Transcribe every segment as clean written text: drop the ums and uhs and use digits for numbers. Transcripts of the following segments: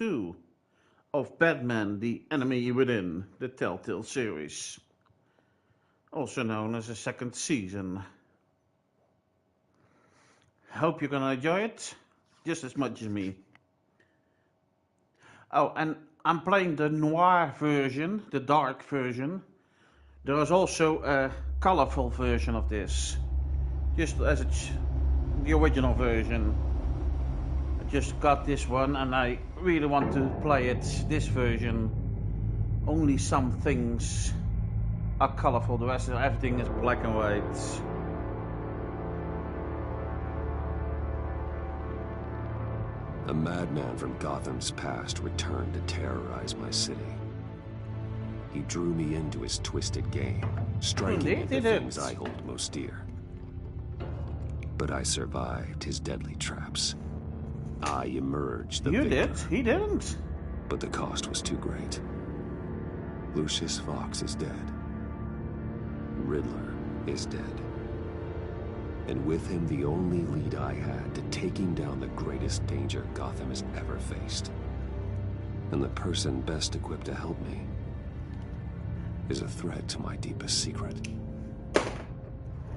2 of Batman: The Enemy Within, the Telltale series, also known as a second season. Hope you're gonna enjoy it just as much as me. Oh, and I'm playing the noir version, the dark version. There is also a colorful version of this, just as it's the original version. I just got this one and I really want to play it, this version. Only some things are colorful, the rest of everything is black and white. A madman from Gotham's past returned to terrorize my city. He drew me into his twisted game, striking at the things I hold most dear. But I survived his deadly traps. I emerged the victor. You did? He didn't. But the cost was too great. Lucius Fox is dead. Riddler is dead. And with him the only lead I had to taking down the greatest danger Gotham has ever faced. And the person best equipped to help me is a threat to my deepest secret.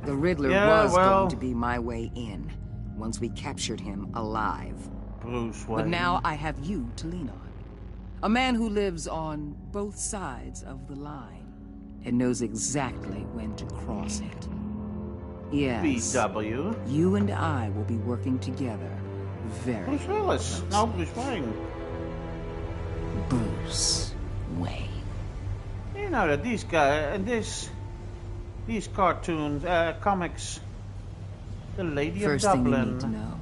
The Riddler was going to be my way in, once we captured him alive. Bruce Wayne. But now I have you to lean on. A man who lives on both sides of the line and knows exactly when to cross it. Yes. BW. You and I will be working together very Bruce Willis. No, Bruce Wayne. Bruce Wayne. You know that these guys and these cartoons, comics, the Lady First of Dublin. Thing you need to know.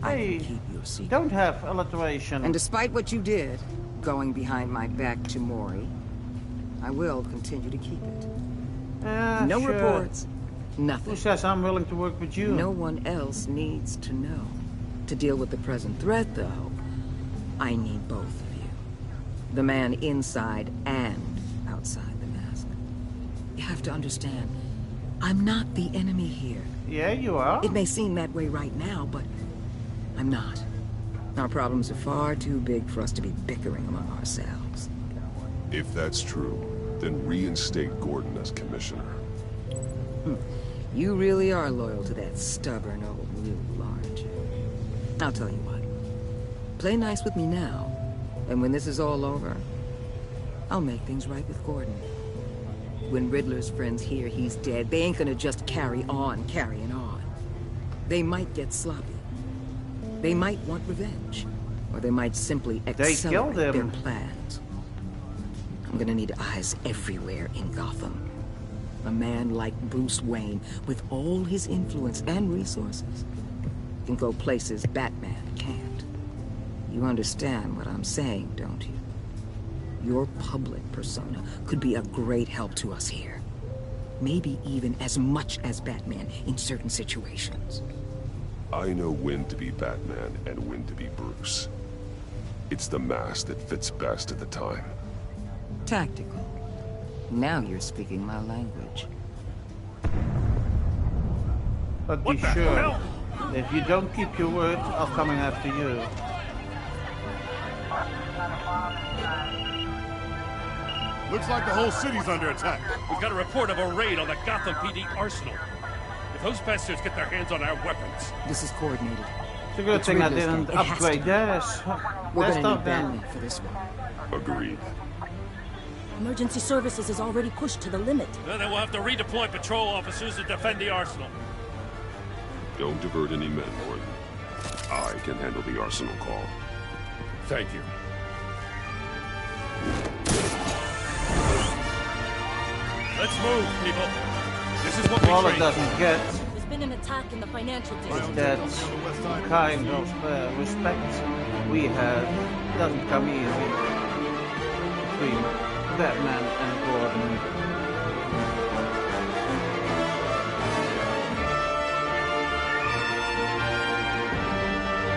I can keep your secret. Don't have alliteration. And despite what you did, going behind my back to Maury, I will continue to keep it. No sure. reports. Nothing. Who says I'm willing to work with you? No one else needs to know. To deal with the present threat, though, I need both of you. The man inside and outside the mask. You have to understand, I'm not the enemy here. Yeah, you are. It may seem that way right now, but I'm not. Our problems are far too big for us to be bickering among ourselves. If that's true, then reinstate Gordon as commissioner. You really are loyal to that stubborn old mule, aren't you? I'll tell you what. Play nice with me now, and when this is all over, I'll make things right with Gordon. When Riddler's friends hear he's dead, they ain't gonna just carry on carrying on. They might get sloppy. They might want revenge, or they might simply accelerate their plans. I'm gonna need eyes everywhere in Gotham. A man like Bruce Wayne, with all his influence and resources, can go places Batman can't. You understand what I'm saying, don't you? Your public persona could be a great help to us here. Maybe even as much as Batman in certain situations. I know when to be Batman and when to be Bruce. It's the mask that fits best at the time. Tactical. Now you're speaking my language. But be sure, if you don't keep your word, I'll come after you. Looks like the whole city's under attack. We've got a report of a raid on the Gotham PD arsenal. If those bastards get their hands on our weapons... This is coordinated. It's a good thing I didn't upgrade theirs. We're gonna need Batman for this one. Agreed. Emergency services is already pushed to the limit. Then we'll have to redeploy patrol officers to defend the arsenal. Don't divert any men, Gordon. I can handle the arsenal call. Thank you. Let's move, people. This is what we All it doesn't get There's been an attack in the financial district. that kind of respect we have doesn't come easy between Batman and Gordon.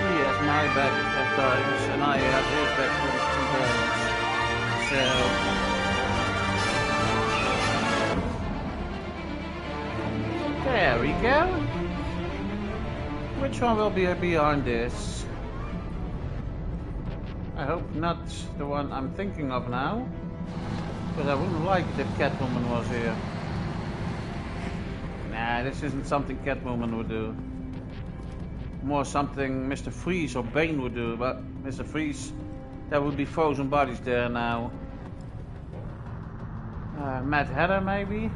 He has my back at times, and I have his back sometimes. So there we go. Which one will be beyond this? I hope not the one I'm thinking of now. Because I wouldn't like it if Catwoman was here. Nah, this isn't something Catwoman would do. More something Mr. Freeze or Bane would do, but Mr. Freeze, there would be frozen bodies there now. Mad Hatter maybe?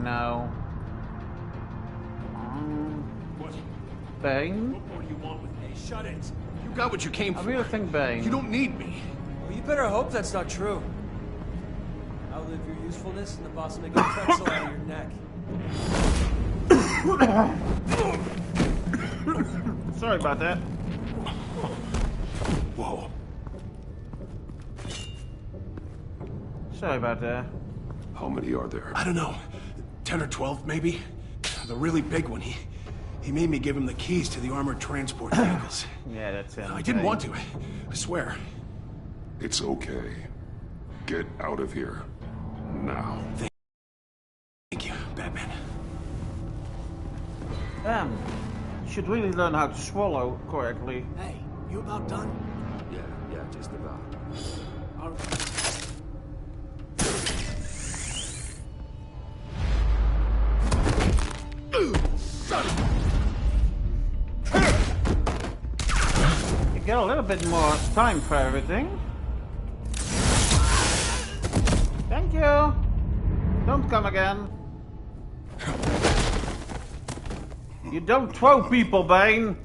No. Bane? What more do you want with me? Shut it. You got what you came for. I really think Bane. You don't need me. Well, you better hope that's not true. Outlive your usefulness and the boss will make a pretzel out of your neck. Sorry about that. Whoa. Sorry about that. How many are there? I don't know. 10 or 12, maybe? The really big one, he made me give him the keys to the armored transport vehicles. Yeah, that's him. I didn't want to, I swear. It's okay. Get out of here. Now. Thank you, Batman. Damn. You should really learn how to swallow correctly. Hey, you about done? Yeah, just about. All right. You get a little bit more time for everything. Thank you. Don't come again. You don't throw people, Bane.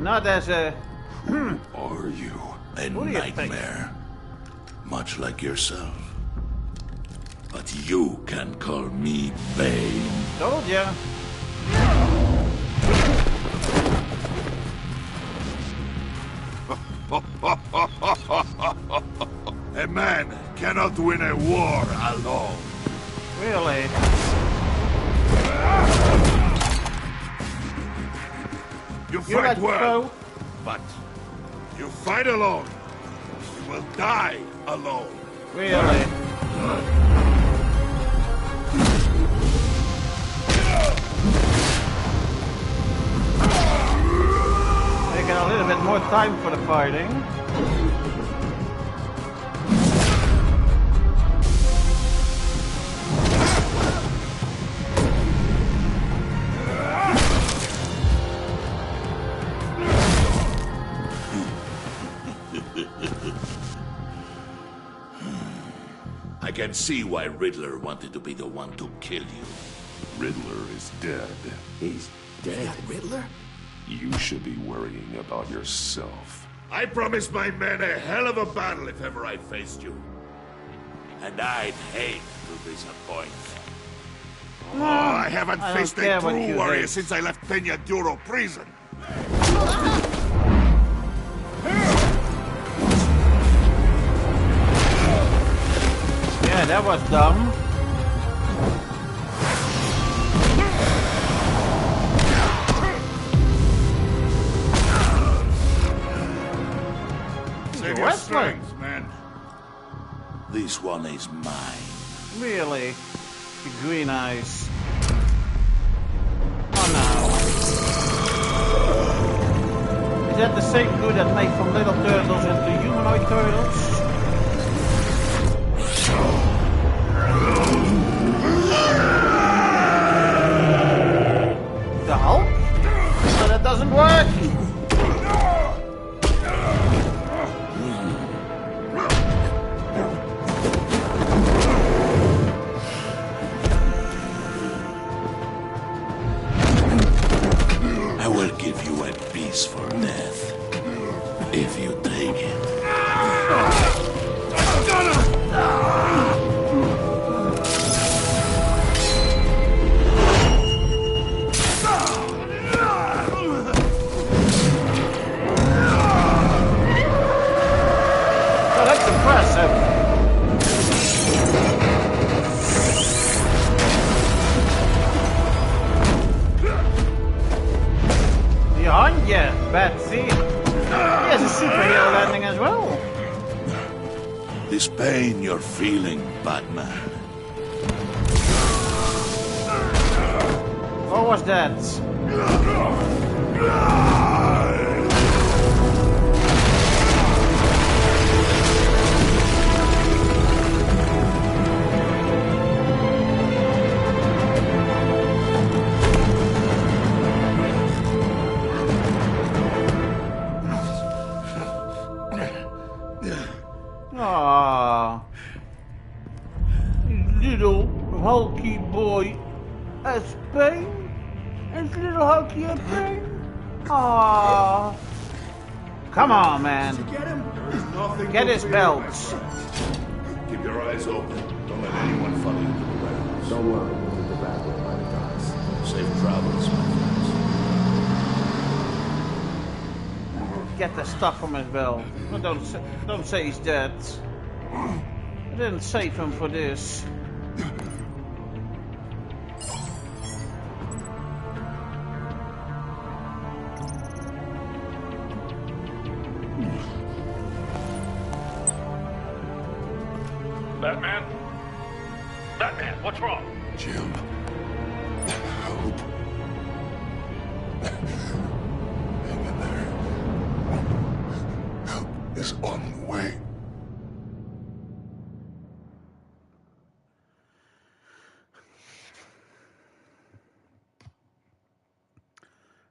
Not as a... Are you? A What do you think? nightmare. Much like yourself. But you can call me Bane. Told ya. A man cannot win a war alone. Really? You You fight like well, throw? but you fight alone. You will die alone. Really? They get a little bit more time for the fighting. I can see why Riddler wanted to be the one to kill you. Riddler is dead. He's dead. Riddler? You should be worrying about yourself. I promised my men a hell of a battle if ever I faced you. And I'd hate to disappoint. Oh, I haven't I don't faced care a what true you warrior hate. since I left Peña Duro prison. Yeah, that was dumb. Save The your wrestler. strength, man. This one is mine. Really? The green eyes. Oh no. Is that the same dude that made from little turtles into humanoid turtles? The Hulk? So that doesn't work? I will give you a piece for death. If you take it. Oh, that's impressive. Behind you, Betsy. He has a superhero landing as well. This pain you're feeling, Batman. What was that? Ah, little hulky boy has pain. Is little hulky in pain? Ah, come on, man. Did you get him? There's nothing Get to his fear. belts. Keep your eyes open. Don't let anyone follow you to the warehouse. Don't worry, we'll hit the back way by the docks. Safe travels, my friends. Get the stuff from his belt. Don't say he's dead. I didn't save him for this. Batman? Batman, what's wrong? Jim. Hope. Hang in there. Help is on the way.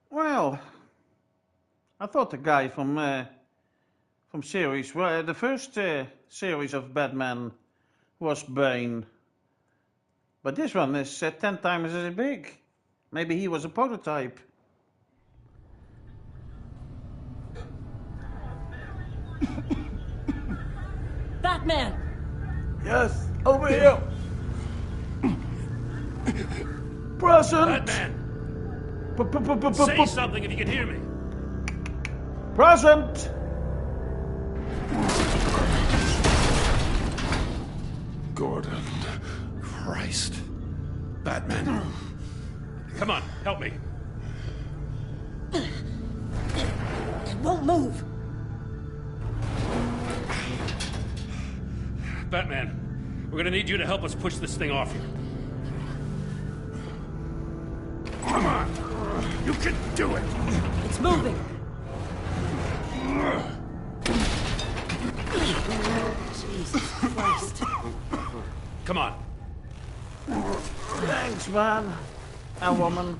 Well, I thought the guy from series, well, the first series of Batman was Bane, but this one is 10 times as big. Maybe he was a prototype. Batman! Yes, over here. Present. Batman! Say something if you can hear me. Present. Gordon. Christ. Batman. Come on, help me. It won't move. Batman, we're gonna need you to help us push this thing off here. Come on! You can do it! It's moving. Jesus Christ. Come on. Thanks, man. And woman.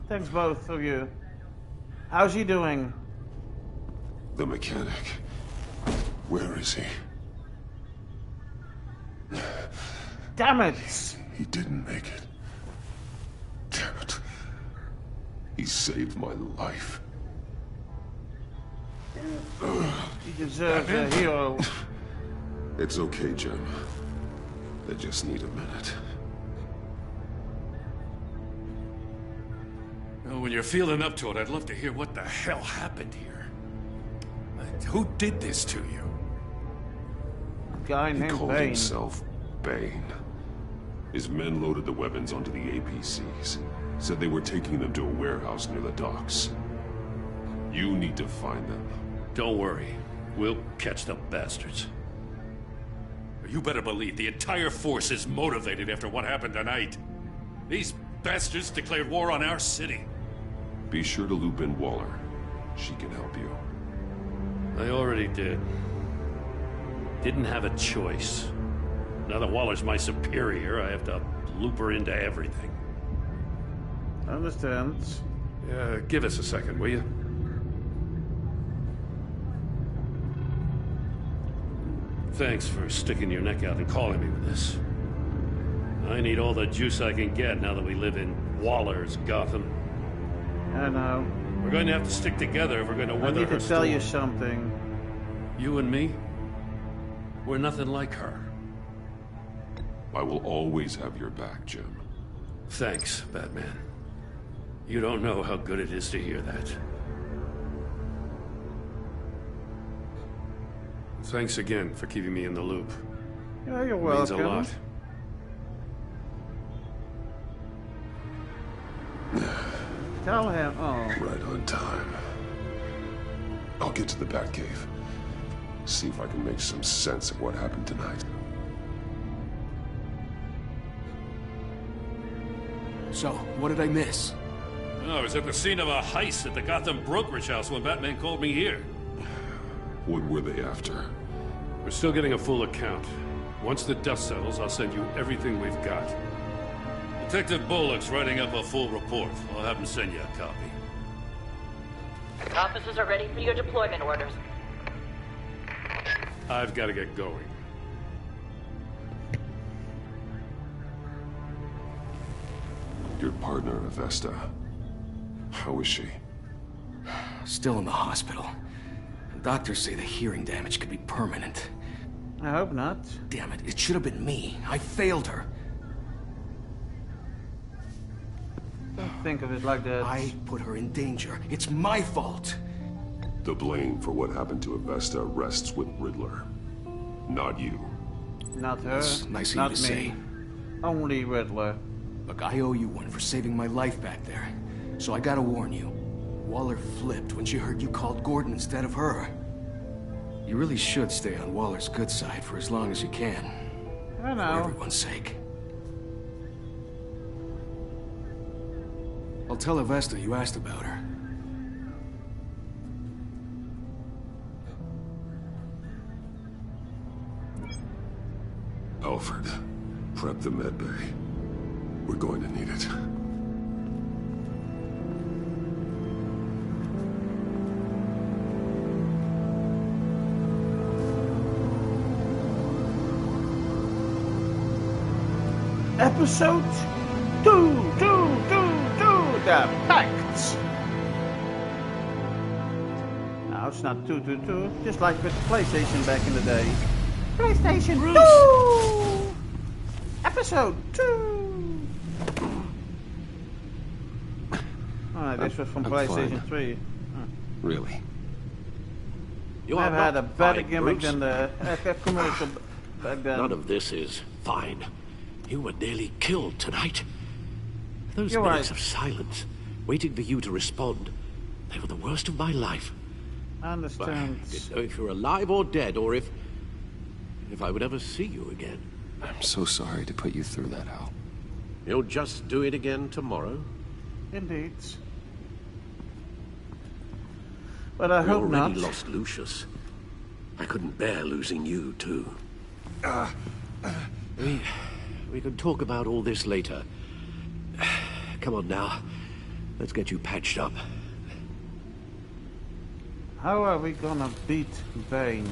Thanks, both of you. How's he doing? The mechanic. Where is he? Damn it! He didn't make it. Damn it. He saved my life. He deserves a hero. It's okay, Jim. I just need a minute. Well, when you're feeling up to it, I'd love to hear what the hell happened here. Who did this to you? Guy He named called Bane. himself Bane. His men loaded the weapons onto the APCs. Said they were taking them to a warehouse near the docks. You need to find them. Don't worry. We'll catch the bastards. You better believe the entire force is motivated after what happened tonight. These bastards declared war on our city. Be sure to loop in Waller. She can help you. I already did. Didn't have a choice. Now that Waller's my superior, I have to loop her into everything. Understand. Give us a second, will you? Thanks for sticking your neck out and calling me with this. I need all the juice I can get now that we live in Waller's Gotham. I know. We're going to have to stick together if we're going to I weather need her to tell you storm. something. You and me, we're nothing like her. I will always have your back, Jim. Thanks, Batman. You don't know how good it is to hear that. Thanks again for keeping me in the loop. Yeah, you're It welcome. means a lot. Tell him. Oh. Right on time. I'll get to the Batcave. See if I can make some sense of what happened tonight. So, what did I miss? Oh, I was at the scene of a heist at the Gotham brokerage house when Batman called me here. What were they after? We're still getting a full account. Once the dust settles, I'll send you everything we've got. Detective Bullock's writing up a full report. I'll have him send you a copy. Officers are ready for your deployment orders. I've got to get going. Your partner, Avesta. How is she? Still in the hospital. Doctors say the hearing damage could be permanent. I hope not. Damn it, it should have been me. I failed her. Don't think of it like that. I put her in danger. It's my fault. The blame for what happened to Avesta rests with Riddler. Not you. Not her. It's nice of you not to me. say. Only Riddler. Look, I owe you one for saving my life back there. So I gotta warn you. Waller flipped when she heard you called Gordon instead of her. You really should stay on Waller's good side for as long as you can. I know. For everyone's sake. I'll tell Avesta you asked about her. Alfred, prep the med bay. We're going to need it. Episode 2, the Pact. No, it's not 2, just like with PlayStation back in the day. PlayStation 2! Episode 2! Alright, this was from PlayStation 3. Really? You I've are had a not better fine, gimmick Bruce. than the commercial back then. None of this is fine. You were nearly killed tonight. Those You're minutes right. of silence, waiting for you to respond, they were the worst of my life. I I understand. didn't know if you were alive or dead, or if I would ever see you again. I'm so sorry to put you through that, Al. You'll just do it again tomorrow? Indeed. But I We hope already not. lost Lucius. I couldn't bear losing you, too. We can talk about all this later. Come on now. Let's get you patched up. How are we gonna beat Bane?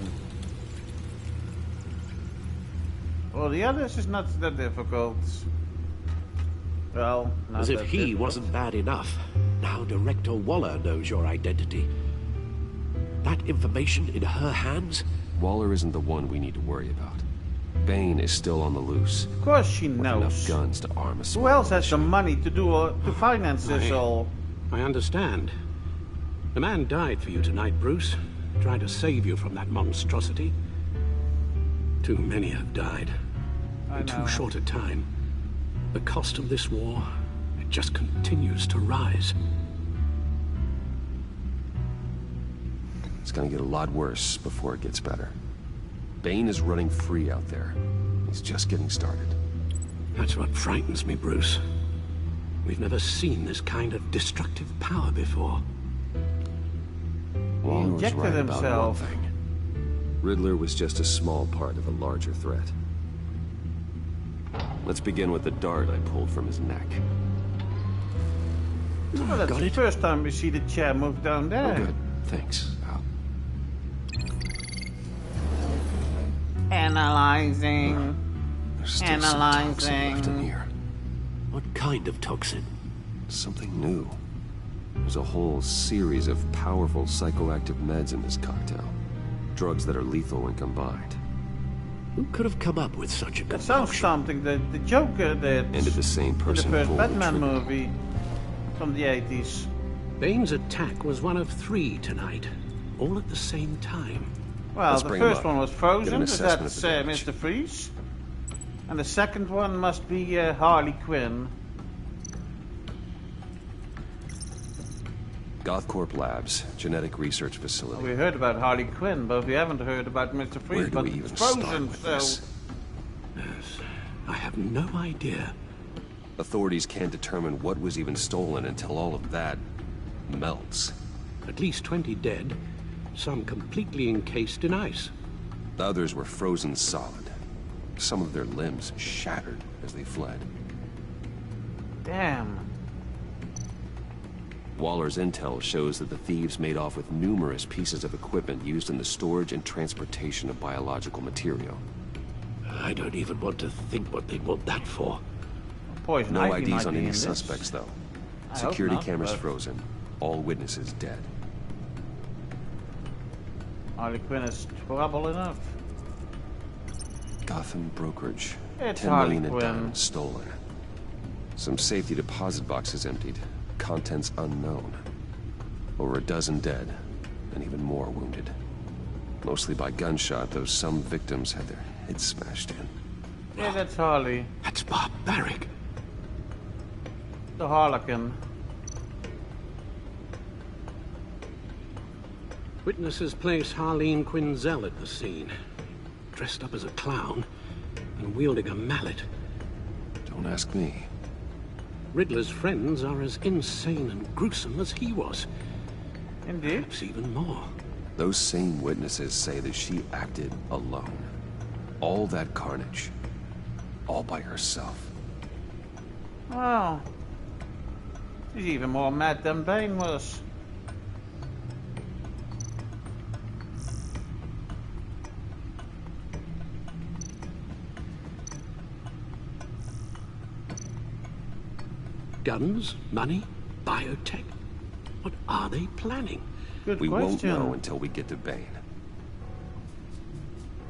Well, the others is not that difficult. Well, not As if that he difficult. wasn't bad enough. Now Director Waller knows your identity. That information in her hands? Waller isn't the one we need to worry about. Bane is still on the loose. Of course she With knows. enough guns to arm a Who small else has the militia. money to to finance this all? I understand. The man died for you tonight, Bruce. Trying to save you from that monstrosity. Too many have died. I In know. too short a time. The cost of this war, it just continues to rise. It's gonna get a lot worse before it gets better. Bane is running free out there. He's just getting started. That's what frightens me, Bruce. We've never seen this kind of destructive power before. Waller was injected right about one himself. thing. Riddler was just a small part of a larger threat. Let's begin with the dart I pulled from his neck. Well, that's Got the it? first time we see the chair move down there. Oh, good. Thanks, Al. Analyzing. There's still some toxin left in Analyzing. here. What kind of toxin? Something new. There's a whole series of powerful psychoactive meds in this cocktail. Drugs that are lethal when combined. Who could have come up with such a That sounds concoction? something that the Joker did And did the same in the person first pull the Batman trigger. movie from the 80s. Bane's attack was one of 3 tonight. All at the same time. Well, Let's the bring him first up. one was Get Frozen, an is assessment of the that damage. Mr. Freeze? And the second one must be Harley Quinn. Gothcorp Labs, genetic research facility. We heard about Harley Quinn, but we haven't heard about Mr. Freeze. Where do but we it's even start Frozen, with so this? Yes, I have no idea. Authorities can't determine what was even stolen until all of that melts. At least 20 dead, some completely encased in ice. The others were frozen solid. Some of their limbs shattered as they fled. damn. Waller's intel shows that the thieves made off with numerous pieces of equipment used in the storage and transportation of biological material. I don't even want to think what they'd want that for. Poison No ivy IDs might on be any in this. suspects, though. I hope Security not, cameras but- frozen. All witnesses dead. Harley Quinn is trouble enough. Gotham brokerage. It's 10 Harley million in Quinn. diamonds stolen. Some safety deposit boxes emptied. Contents unknown. Over a dozen dead, and even more wounded. Mostly by gunshot, though some victims had their heads smashed in. Yeah, that's Harley. That's barbaric. The Harlequin. Witnesses place Harleen Quinzel at the scene, dressed up as a clown and wielding a mallet. Don't ask me. Riddler's friends are as insane and gruesome as he was. Indeed. Perhaps even more. Those same witnesses say that she acted alone. All that carnage. All by herself. Oh. She's even more mad than Bane was. Guns, money, biotech. What are they planning? Good We won't question. know until we get to Bane.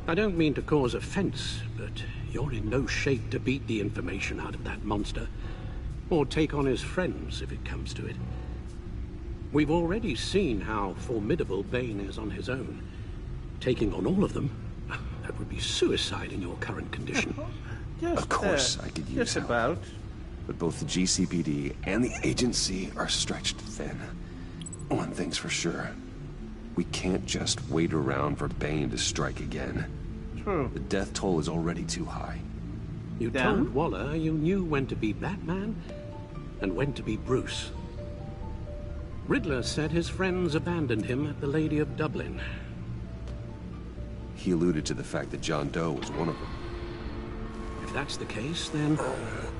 I don't mean to cause offense, but you're in no shape to beat the information out of that monster, or take on his friends if it comes to it. We've already seen how formidable Bane is on his own. Taking on all of them, that would be suicide in your current condition. Just, Of course, I could use just help. about. But both the GCPD and the agency are stretched thin. One thing's for sure. We can't just wait around for Bane to strike again. True. The death toll is already too high. You Then? told Waller you knew when to be Batman and when to be Bruce. Riddler said his friends abandoned him at the Lady of Dublin. He alluded to the fact that John Doe was one of them. If that's the case, then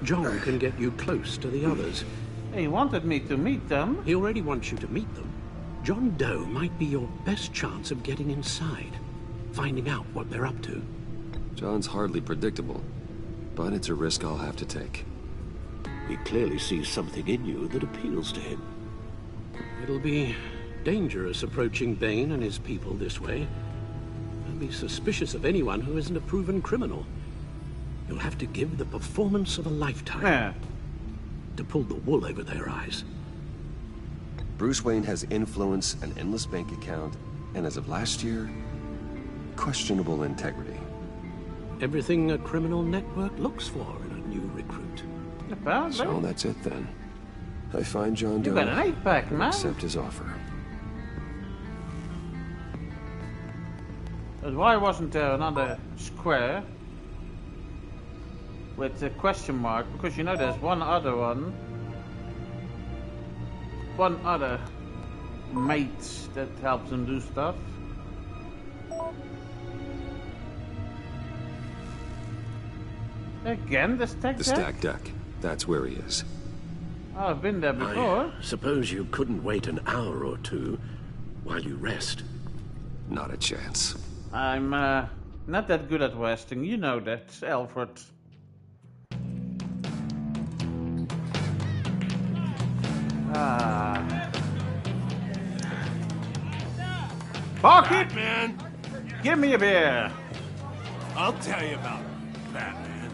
John can get you close to the others. He wanted me to meet them. He already wants you to meet them. John Doe might be your best chance of getting inside, finding out what they're up to. John's hardly predictable, but it's a risk I'll have to take. He clearly sees something in you that appeals to him. It'll be dangerous approaching Bane and his people this way. They'll be suspicious of anyone who isn't a proven criminal. You'll have to give the performance of a lifetime Yeah. to pull the wool over their eyes. Bruce Wayne has influence, an endless bank account, and as of last year, questionable integrity. Everything a criminal network looks for in a new recruit. Apparently. So that's it then. I find John Doe got an 8-pack, and man. accept his offer. But why wasn't there another square with a question mark? Because you know there's one other one. One other mate that helps him do stuff. Again, the stack The deck? stack deck. That's where he is. Oh, I've been there before. I suppose you couldn't wait an hour or two while you rest. Not a chance. I'm not that good at resting. You know that, Alfred. Barkeep, Batman! give me a beer. I'll tell you about Batman.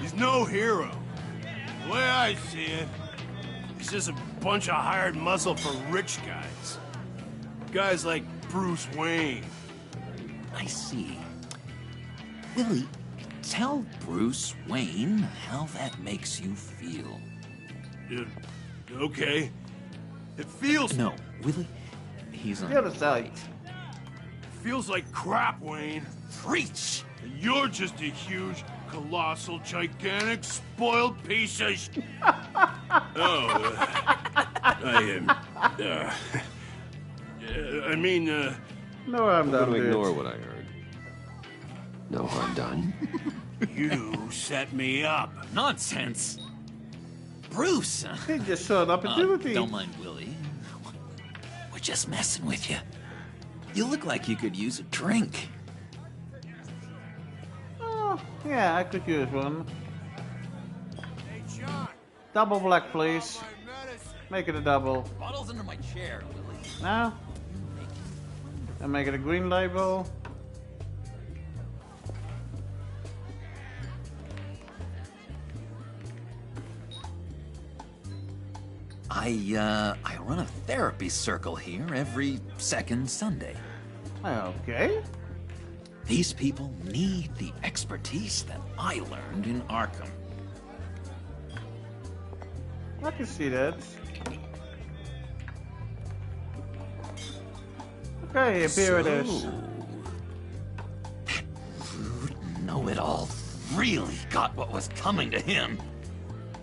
He's no hero. The way I see it, he's just a bunch of hired muscle for rich guys. Guys like Bruce Wayne. I see. Willie, tell Bruce Wayne how that makes you feel. Okay. It feels... No, Willie, he's on The other side. Feels like crap, Wayne. Preach! And you're just a huge, colossal, gigantic, spoiled piece of sh... No, I'm I'm done, gonna dude. ignore what I heard. No harm done. You set me up. Nonsense! Bruce! He just saw an opportunity. Don't mind Willie. just messing with you. You look like you could use a drink. Oh, yeah, I could use one. Hey, John. Double black, please. Make it a double. Bottle's under my chair, Willie. Now? And make it a green label. I run a therapy circle here every second Sunday. Okay. These people need the expertise that I learned in Arkham. I can see that. Okay, here it is. That rude know-it-all really got what was coming to him.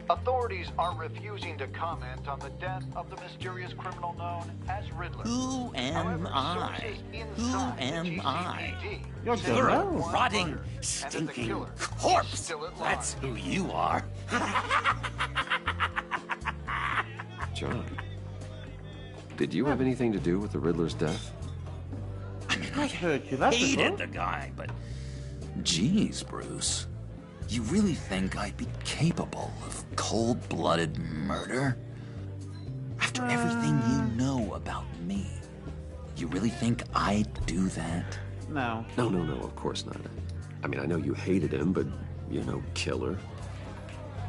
Authorities are refusing to comment on the death of the mysterious criminal known as Riddler. Who am I? Who am I? You're a rotting, stinking corpse. That's who you are. John, did you have anything to do with the Riddler's death? I mean, I hated the guy, but geez, Bruce. You really think I'd be capable of cold-blooded murder? After everything you know about me, you really think I'd do that? No. No, of course not. I mean, I know you hated him, but you're no killer.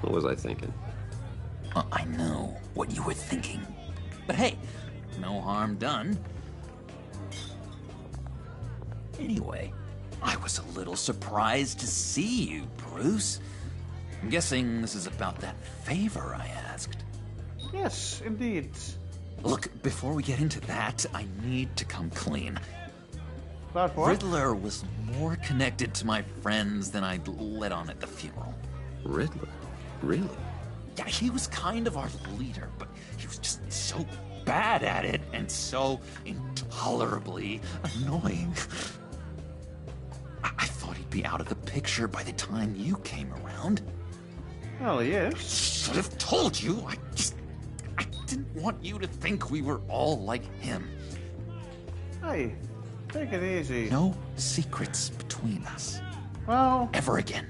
What was I thinking? I know what you were thinking. But hey, no harm done. Anyway, I was a little surprised to see you, Bruce. I'm guessing this is about that favor I asked. Yes, indeed. Look, before we get into that, I need to come clean. About what? Riddler was more connected to my friends than I'd let on at the funeral. Riddler? Really? Yeah, he was kind of our leader, but he was just so bad at it and so intolerably annoying. I thought he'd be out of the picture by the time you came around. Well, yes. Should have told you. I didn't want you to think we were all like him. Hey, take it easy. No secrets between us. Well... Ever again.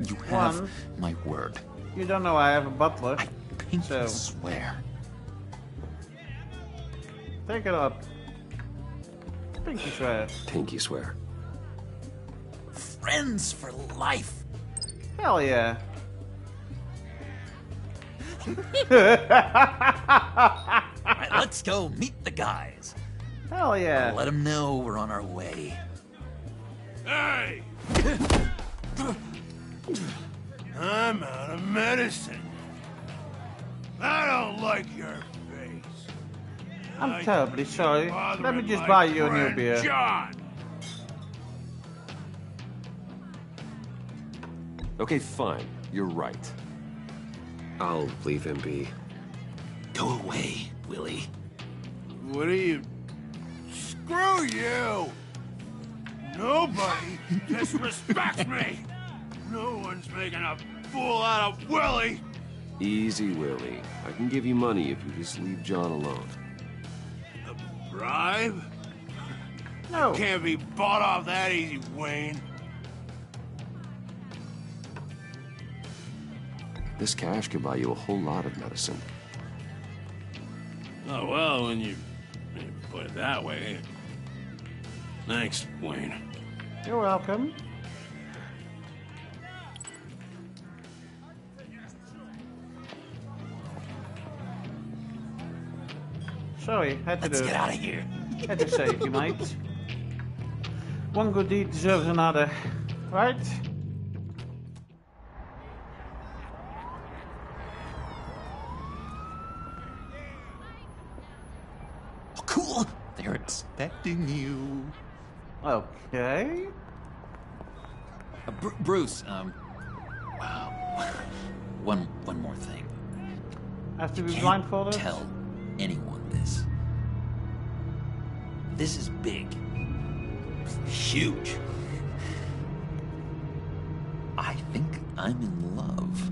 You have my word. You don't know I have a butler. I pinky swear. Take it up. Pinky swear. Pinky swear. Friends for life. Hell yeah. Alright, let's go meet the guys. Hell yeah. I'll let them know we're on our way. Hey! I'm out of medicine. I don't like your face. I'm terribly sorry. Let me just buy you a new beer. John! Okay, fine. You're right. I'll leave him be. Go away, Willie. What are you... Screw you! Nobody disrespects me! No one's making a fool out of Willie! Easy, Willie. I can give you money if you just leave John alone. A bribe? No. Can't be bought off that easy, Wayne. This cash could buy you a whole lot of medicine. Oh, well, when you put it that way. Thanks, Wayne. You're welcome. Sorry, had to Let's do it. get out of here. Had to save you, mate. One good deed deserves another, right? Oh, cool. They're expecting you. Okay. Bruce, wow. One more thing. Have to be Can't blindfolded? tell anyone this. This is big. Huge. I think I'm in love.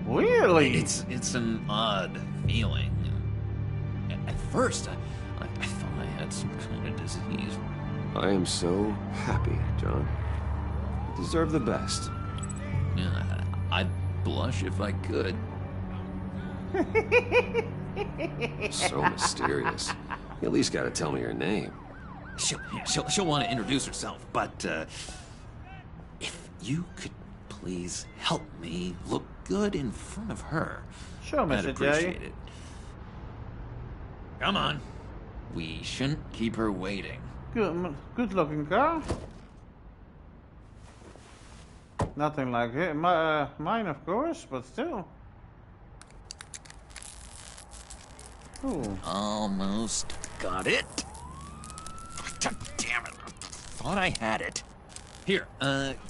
Really? It's an odd feeling. At first, I thought I had some kind of disease. I am so happy, John. You deserve the best. Yeah, I'd blush if I could. So mysterious. You at least gotta tell me your name. She'll want to introduce herself, but if you could please help me look good in front of her, sure, I'd Mr. appreciate J. it. Come on. We shouldn't keep her waiting. Good looking girl. Nothing like it. Mine, of course, but still. Ooh. Almost got it. God damn it. Thought I had it. Here,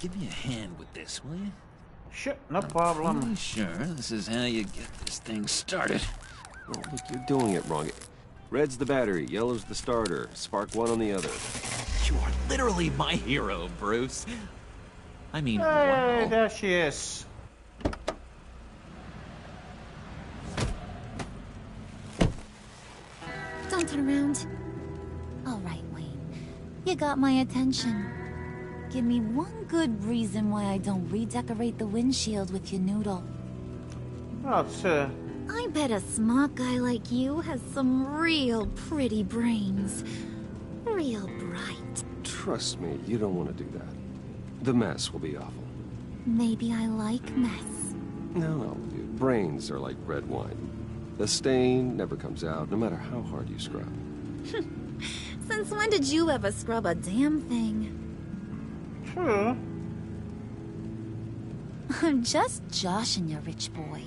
give me a hand with this, will you? Sure, no problem. Pretty sure this is how you get this thing started. Oh, look, you're doing it wrong. Red's the battery, yellow's the starter. Spark one on the other. You are literally my hero, Bruce. I mean, hey, wow. There she is. Don't turn around. All right, Wayne. You got my attention. Give me one good reason why I don't redecorate the windshield with your noodle. That's, I bet a smart guy like you has some real pretty brains. Real bright. Trust me, you don't want to do that. The mess will be awful. Maybe I like mess. No, dude. Brains are like red wine. The stain never comes out, no matter how hard you scrub. Since when did you ever scrub a damn thing? True. I'm just joshing you, rich boy.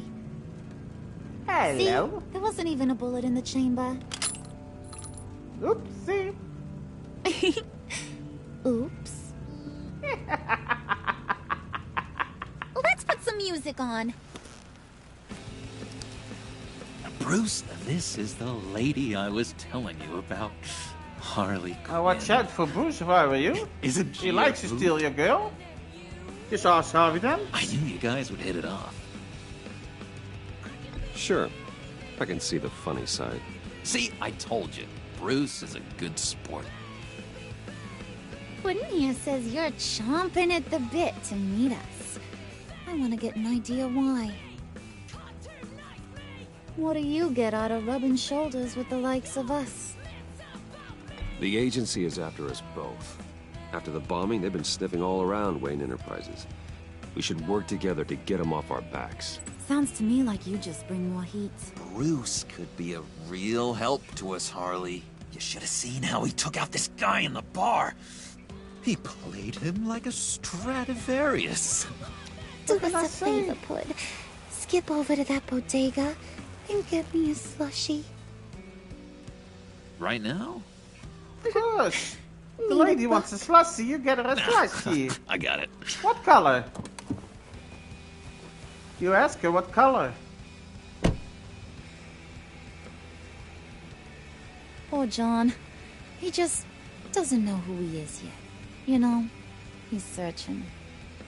Hello. See? There wasn't even a bullet in the chamber. Oopsie. Oops. Let's put some music on. Bruce, this is the lady I was telling you about. Harley Quinn. Watch out for Bruce if I were you. Isn't He likes to steal your girl. Just ask Harvey then. I knew you guys would hit it off. Sure. I can see the funny side. See, I told you. Bruce is a good sport. Puddin' here says you're chomping at the bit to meet us. I want to get an idea why. What do you get out of rubbing shoulders with the likes of us? The agency is after us both. After the bombing, they've been sniffing all around Wayne Enterprises. We should work together to get them off our backs. Sounds to me like you just bring more heat. Bruce could be a real help to us, Harley. You should have seen how he took out this guy in the bar. He played him like a Stradivarius. Do us a favor, Pud. Skip over to that bodega and get me a slushie. Right now? Of course. The lady wants a slushie, you get her a slushie. I got it. What color? You ask her what color. Poor John. He just doesn't know who he is yet. You know, he's searching.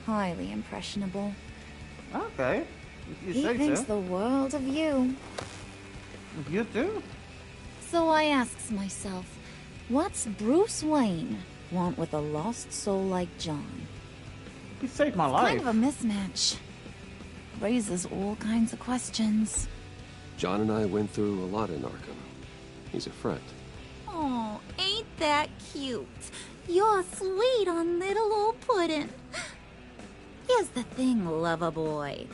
Highly impressionable. Okay. If you He say thinks so. the world of you. You do? So I asks myself, what's Bruce Wayne want with a lost soul like John? You saved my It's life. kind of a mismatch. Raises all kinds of questions. John and I went through a lot in Arkham. He's a friend. Oh, ain't that cute? You're sweet on little old Puddin'. Here's the thing, lover boy.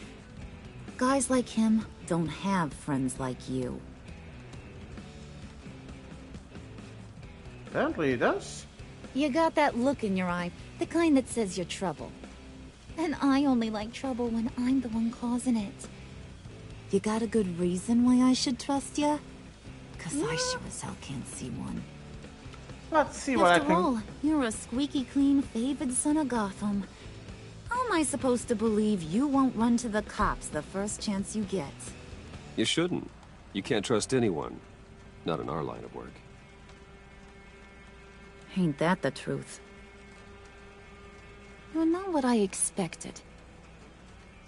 Guys like him don't have friends like you. Apparently he does. You got that look in your eye, the kind that says you're trouble. And I only like trouble when I'm the one causing it. You got a good reason why I should trust you? 'Cause I sure as hell can't see one. Let's see what I After can... all, you're a squeaky clean favored son of Gotham. How am I supposed to believe you won't run to the cops the first chance you get? You shouldn't. You can't trust anyone. Not in our line of work. Ain't that the truth? You're not what I expected.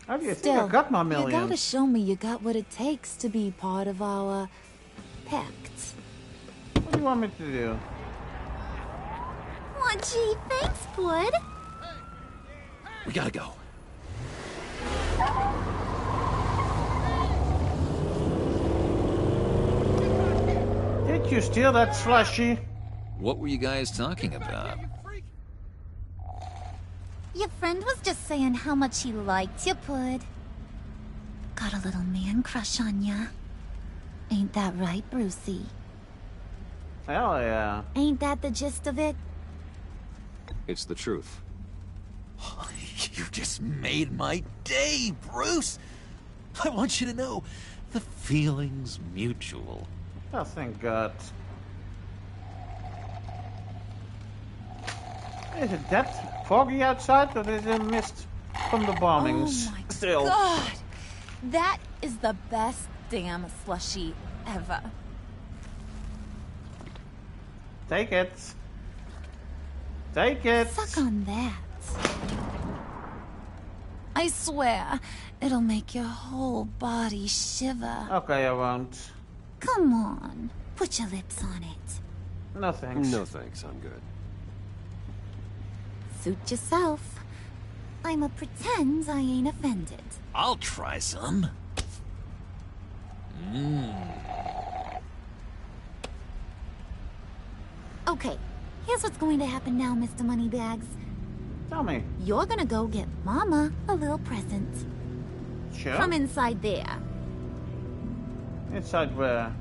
How do you Still, think I got my you gotta millions? show me you got what it takes to be part of our pact. What do you want me to do? Aw, gee, thanks, bud. We gotta go. Did you steal that slushy? What were you guys talking about? Your friend was just saying how much he liked you, bud. Got a little man crush on ya. Ain't that right, Brucey? Hell yeah. Ain't that the gist of it? It's the truth. You just made my day, Bruce. I want you to know, the feeling's mutual. Oh, thank God. Is it that foggy outside, or is it mist from the bombings? Oh my Still. God! That is the best damn slushy ever. Take it. Take it. Suck on that. I swear, it'll make your whole body shiver. Okay, I won't. Come on, put your lips on it. No thanks. No thanks, I'm good. Suit yourself. I'ma pretend I ain't offended. I'll try some. Okay, here's what's going to happen now, Mr. Moneybags. Tell me. You're gonna go get Mama a little present. Sure. From inside there. Inside where?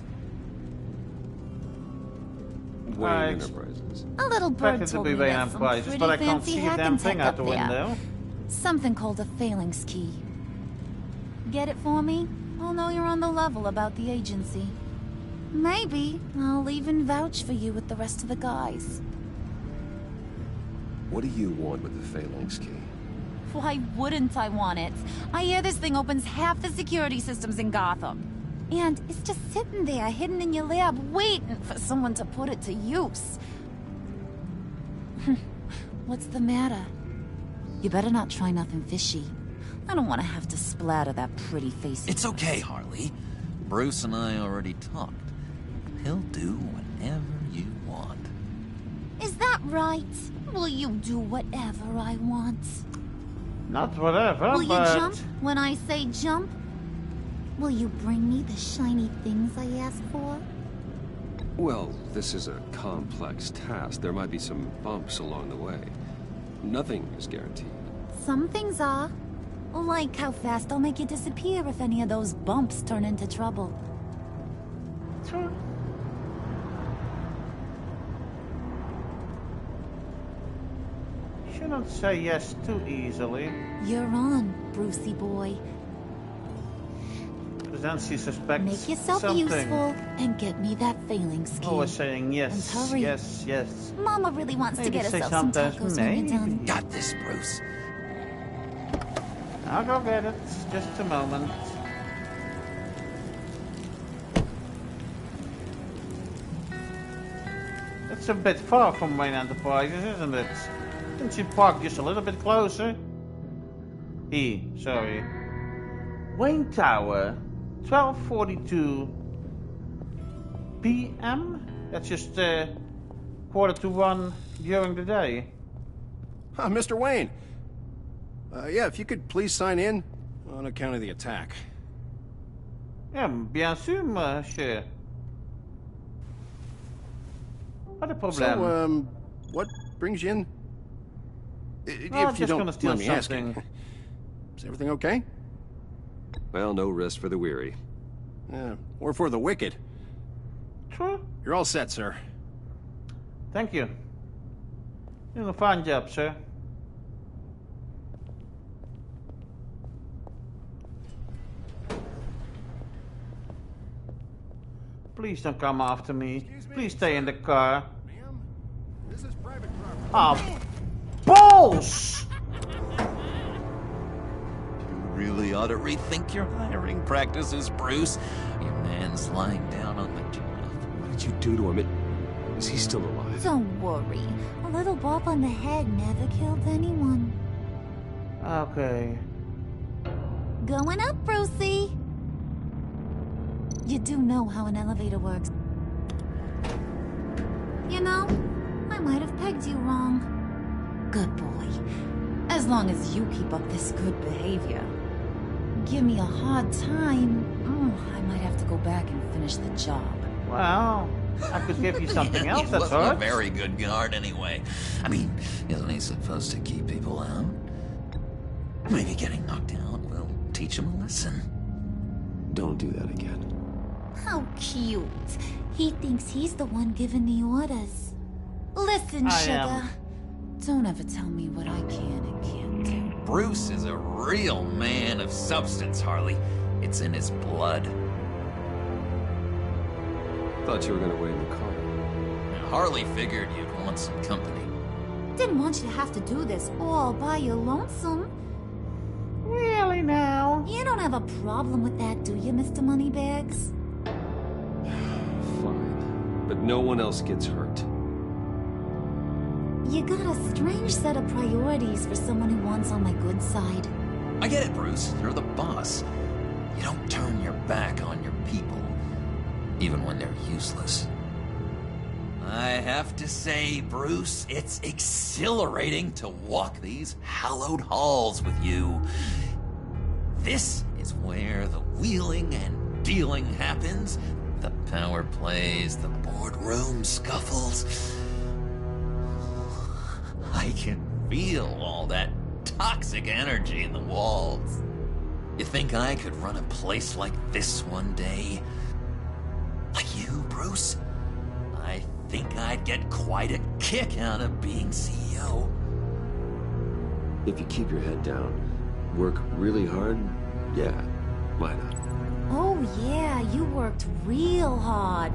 Wayne Enterprises. A little bird Expected to told be me Wayne there's some Enterprises, pretty but I can't fancy see a hack damn and thing tech out up the there. window. Something called a phalanx key. Get it for me? I'll know you're on the level about the agency. Maybe I'll even vouch for you with the rest of the guys. What do you want with the phalanx key? Why wouldn't I want it? I hear this thing opens half the security systems in Gotham. And it's just sitting there, hidden in your lab, waiting for someone to put it to use. What's the matter? You better not try nothing fishy. I don't want to have to splatter that pretty face. It's okay, Harley. Bruce and I already talked. He'll do whatever you want. Is that right? Will you do whatever I want? Not whatever, Will but... you jump when I say jump? Will you bring me the shiny things I ask for? Well, this is a complex task. There might be some bumps along the way. Nothing is guaranteed. Some things are. Like how fast I'll make you disappear if any of those bumps turn into trouble. Sure. Shouldn't say yes too easily. You're on, Brucey boy. Because then she suspects Make yourself something. useful and get me that phalanx key. Always saying yes, And hurry. yes, yes. Mama really wants Maybe to get say herself some sometimes tacos when you're maybe. done. Got this, Bruce. I'll go get it. Just a moment. It's a bit far from Wayne Enterprises, isn't it? Didn't you park just a little bit closer? Sorry. Wayne Tower, 12:42 p.m. That's just 1:45 during the day. Mr. Wayne. Yeah, if you could please sign in on account of the attack. Yeah, bien sûr, monsieur. Pas de problème. So, what brings you in? I'm If you just don't gonna steal mind me asking. something. Is everything okay? Well, no rest for the weary. Or for the wicked. True. You're all set, sir. Thank you. You're doing a fine job, sir. Please don't come after me. Please stay in the car. This is private property. Ah, balls! You really ought to rethink your hiring practices, Bruce. Your man's lying down on the job. What did you do to him? Is he still alive? Don't worry. A little bump on the head never killed anyone. Okay. Going up, Brucey. You do know how an elevator works. You know, I might have pegged you wrong. Good boy. As long as you keep up this good behavior. Give me a hard time, I might have to go back and finish the job. Well, I could give you something else He that's wasn't a hurt. very good guard anyway. I mean, isn't he supposed to keep people out? Maybe getting knocked out will teach him a lesson. Don't do that again. How cute. He thinks he's the one giving the orders. Listen, sugar. Don't ever tell me what I can and can't do. Bruce is a real man of substance, Harley. It's in his blood. Thought you were gonna wait in the car. Harley figured you'd want some company. Didn't want you to have to do this all by your lonesome. Really now? You don't have a problem with that, do you, Mr. Moneybags? Fine. But no one else gets hurt. You got a strange set of priorities for someone who wants on my good side. I get it, Bruce. You're the boss. You don't turn your back on your people, even when they're useless. I have to say, Bruce, it's exhilarating to walk these hallowed halls with you. This is where the wheeling and dealing happens. The power plays, the boardroom scuffles. I can feel all that toxic energy in the walls. You think I could run a place like this one day? Like you, Bruce? I think I'd get quite a kick out of being CEO. If you keep your head down, work really hard, yeah, why not? Oh yeah, you worked real hard.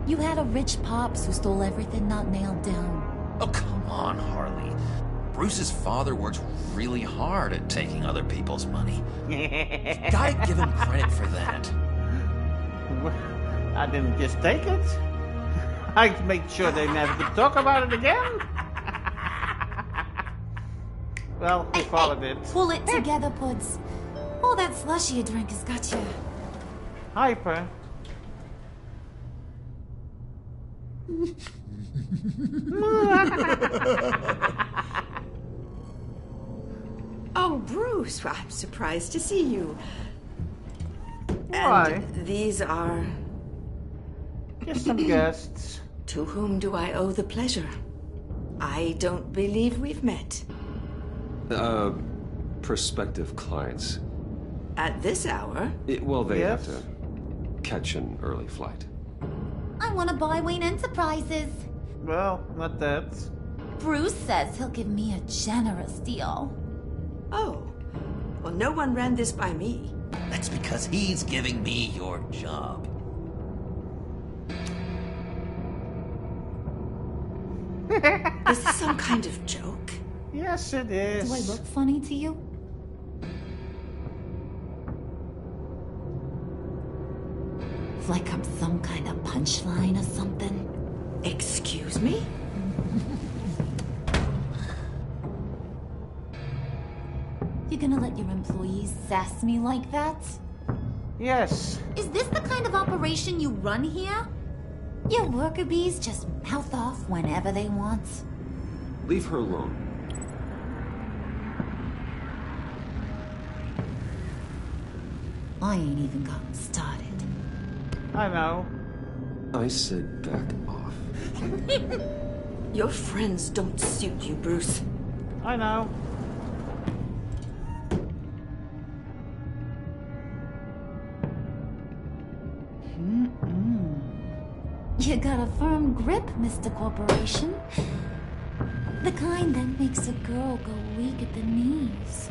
You had a rich pops who stole everything not nailed down. Oh, come on, Harley. Bruce's father works really hard at taking other people's money. Gotta give him credit for that. I didn't just take it. I made sure they never could talk about it again. Well, we followed it. Pull it together, Puds. All that slushy you drink has got you. Hyper. Oh, Bruce, I'm surprised to see you. Why? And these are... Just some guests. To whom do I owe the pleasure? I don't believe we've met. Prospective clients. At this hour? Well, they Yes. have to catch an early flight. I want to buy Wayne Enterprises. Well, not that. Bruce says he'll give me a generous deal. Oh, well, no one ran this by me. That's because he's giving me your job. Is this some kind of joke? Yes, it is. Do I look funny to you? Like I'm some kind of punchline or something? Excuse me? You gonna let your employees sass me like that? Yes. Is this the kind of operation you run here? Your worker bees just mouth off whenever they want. Leave her alone. I ain't even gotten started. I know. I said back off. Your friends don't suit you, Bruce. I know. You got a firm grip, Mr. Corporation. The kind that makes a girl go weak at the knees.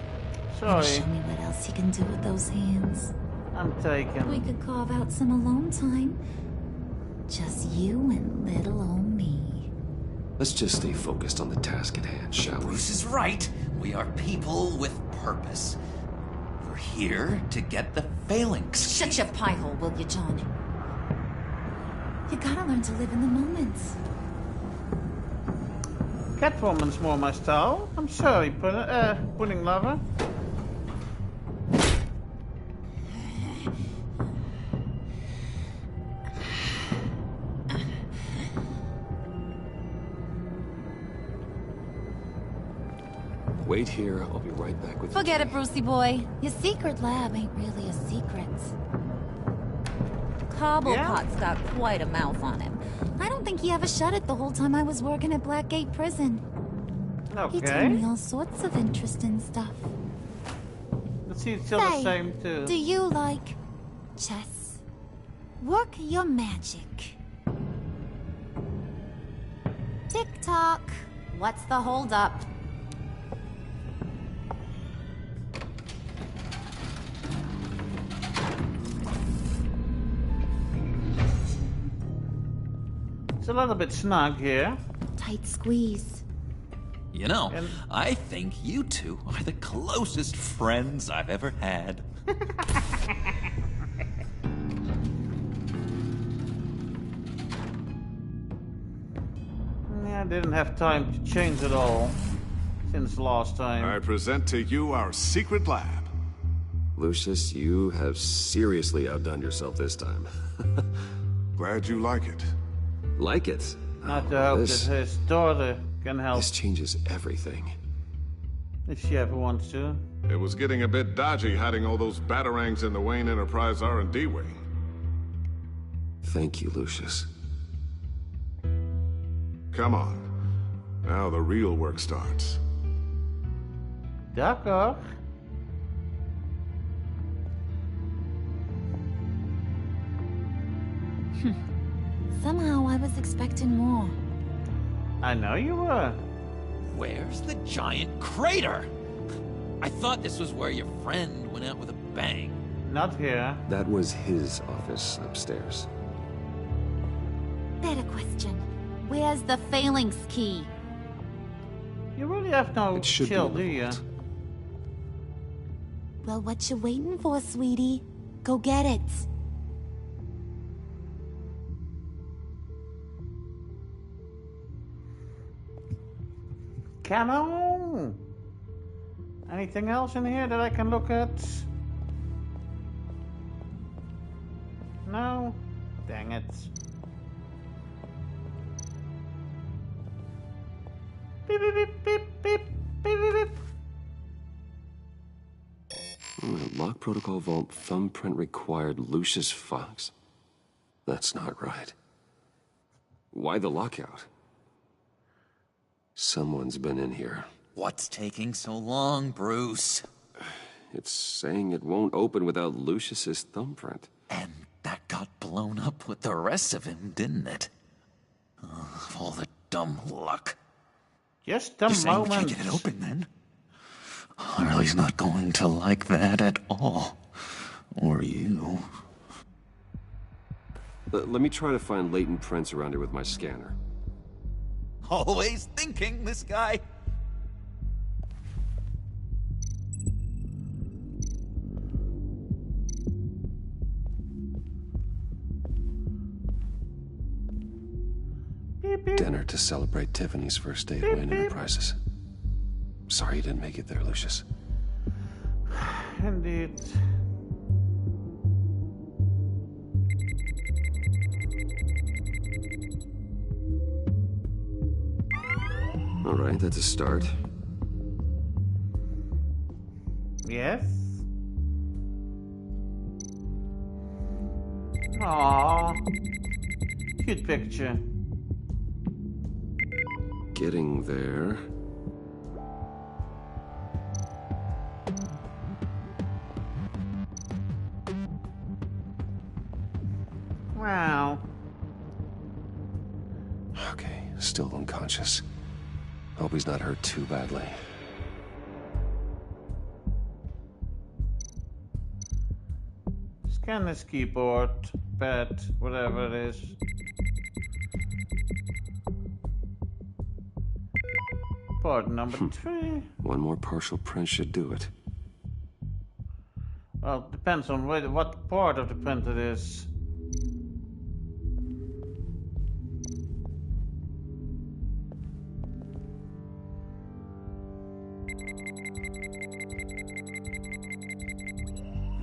Sorry. Show me what else you can do with those hands. I'm taken. We could carve out some alone time. Just you and little old me. Let's just stay focused on the task at hand, shall we? Bruce is right. We are people with purpose. We're here to get the phalanx. Shut your pie hole, will you, John? You gotta learn to live in the moment. Catwoman's more my style. I'm sorry, pudding lover. Wait here, I'll be right back with Forget you. it, Brucey boy. Your secret lab ain't really a secret. Cobblepot's got quite a mouth on him. I don't think he ever shut it the whole time I was working at Blackgate Prison. Okay. He told me all sorts of interesting stuff. Let's see, it's still the same too. Do you like chess? Work your magic. Tick-tock. What's the holdup? It's a little bit snug here. Tight squeeze. You know, I think you two are the closest friends I've ever had. I didn't have time to change it all since last time. I present to you our secret lab. Lucius, you have seriously outdone yourself this time. Glad you like it. Like it? Not to hope that his daughter can help. This changes everything. If she ever wants to. It was getting a bit dodgy hiding all those batarangs in the Wayne Enterprise R&D wing. Thank you, Lucius. Come on. Now the real work starts. D'accord. Somehow I was expecting more. I know you were. Where's the giant crater? I thought this was where your friend went out with a bang. Not here. That was his office upstairs. Better question. Where's the phalanx key? You really have no chill, do you? Well, what you waiting for, sweetie? Go get it. Come on! Anything else in here that I can look at? No? Dang it. Beep, beep, beep, beep, beep, beep, beep, beep. Lock protocol vault thumbprint required Lucius Fox. That's not right. Why the lockout? Someone's been in here. What's taking so long, Bruce? It's saying it won't open without Lucius's thumbprint. And that got blown up with the rest of him, didn't it? Oh, all the dumb luck. Just a You're saying we moment. can't get it open, then? Harley's not going to like that at all. Or you. Let me try to find latent prints around here with my scanner. Always thinking, this guy. Dinner to celebrate Tiffany's first day at Wayne Enterprises. Sorry you didn't make it there, Lucius. Indeed. All right, that's a start. Yes? Aww. Cute picture. Getting there. Wow. Okay, still unconscious. Hope he's not hurt too badly. Scan this keyboard, pad, whatever it is. Part number 3. One more partial print should do it. Well, depends on what part of the print it is.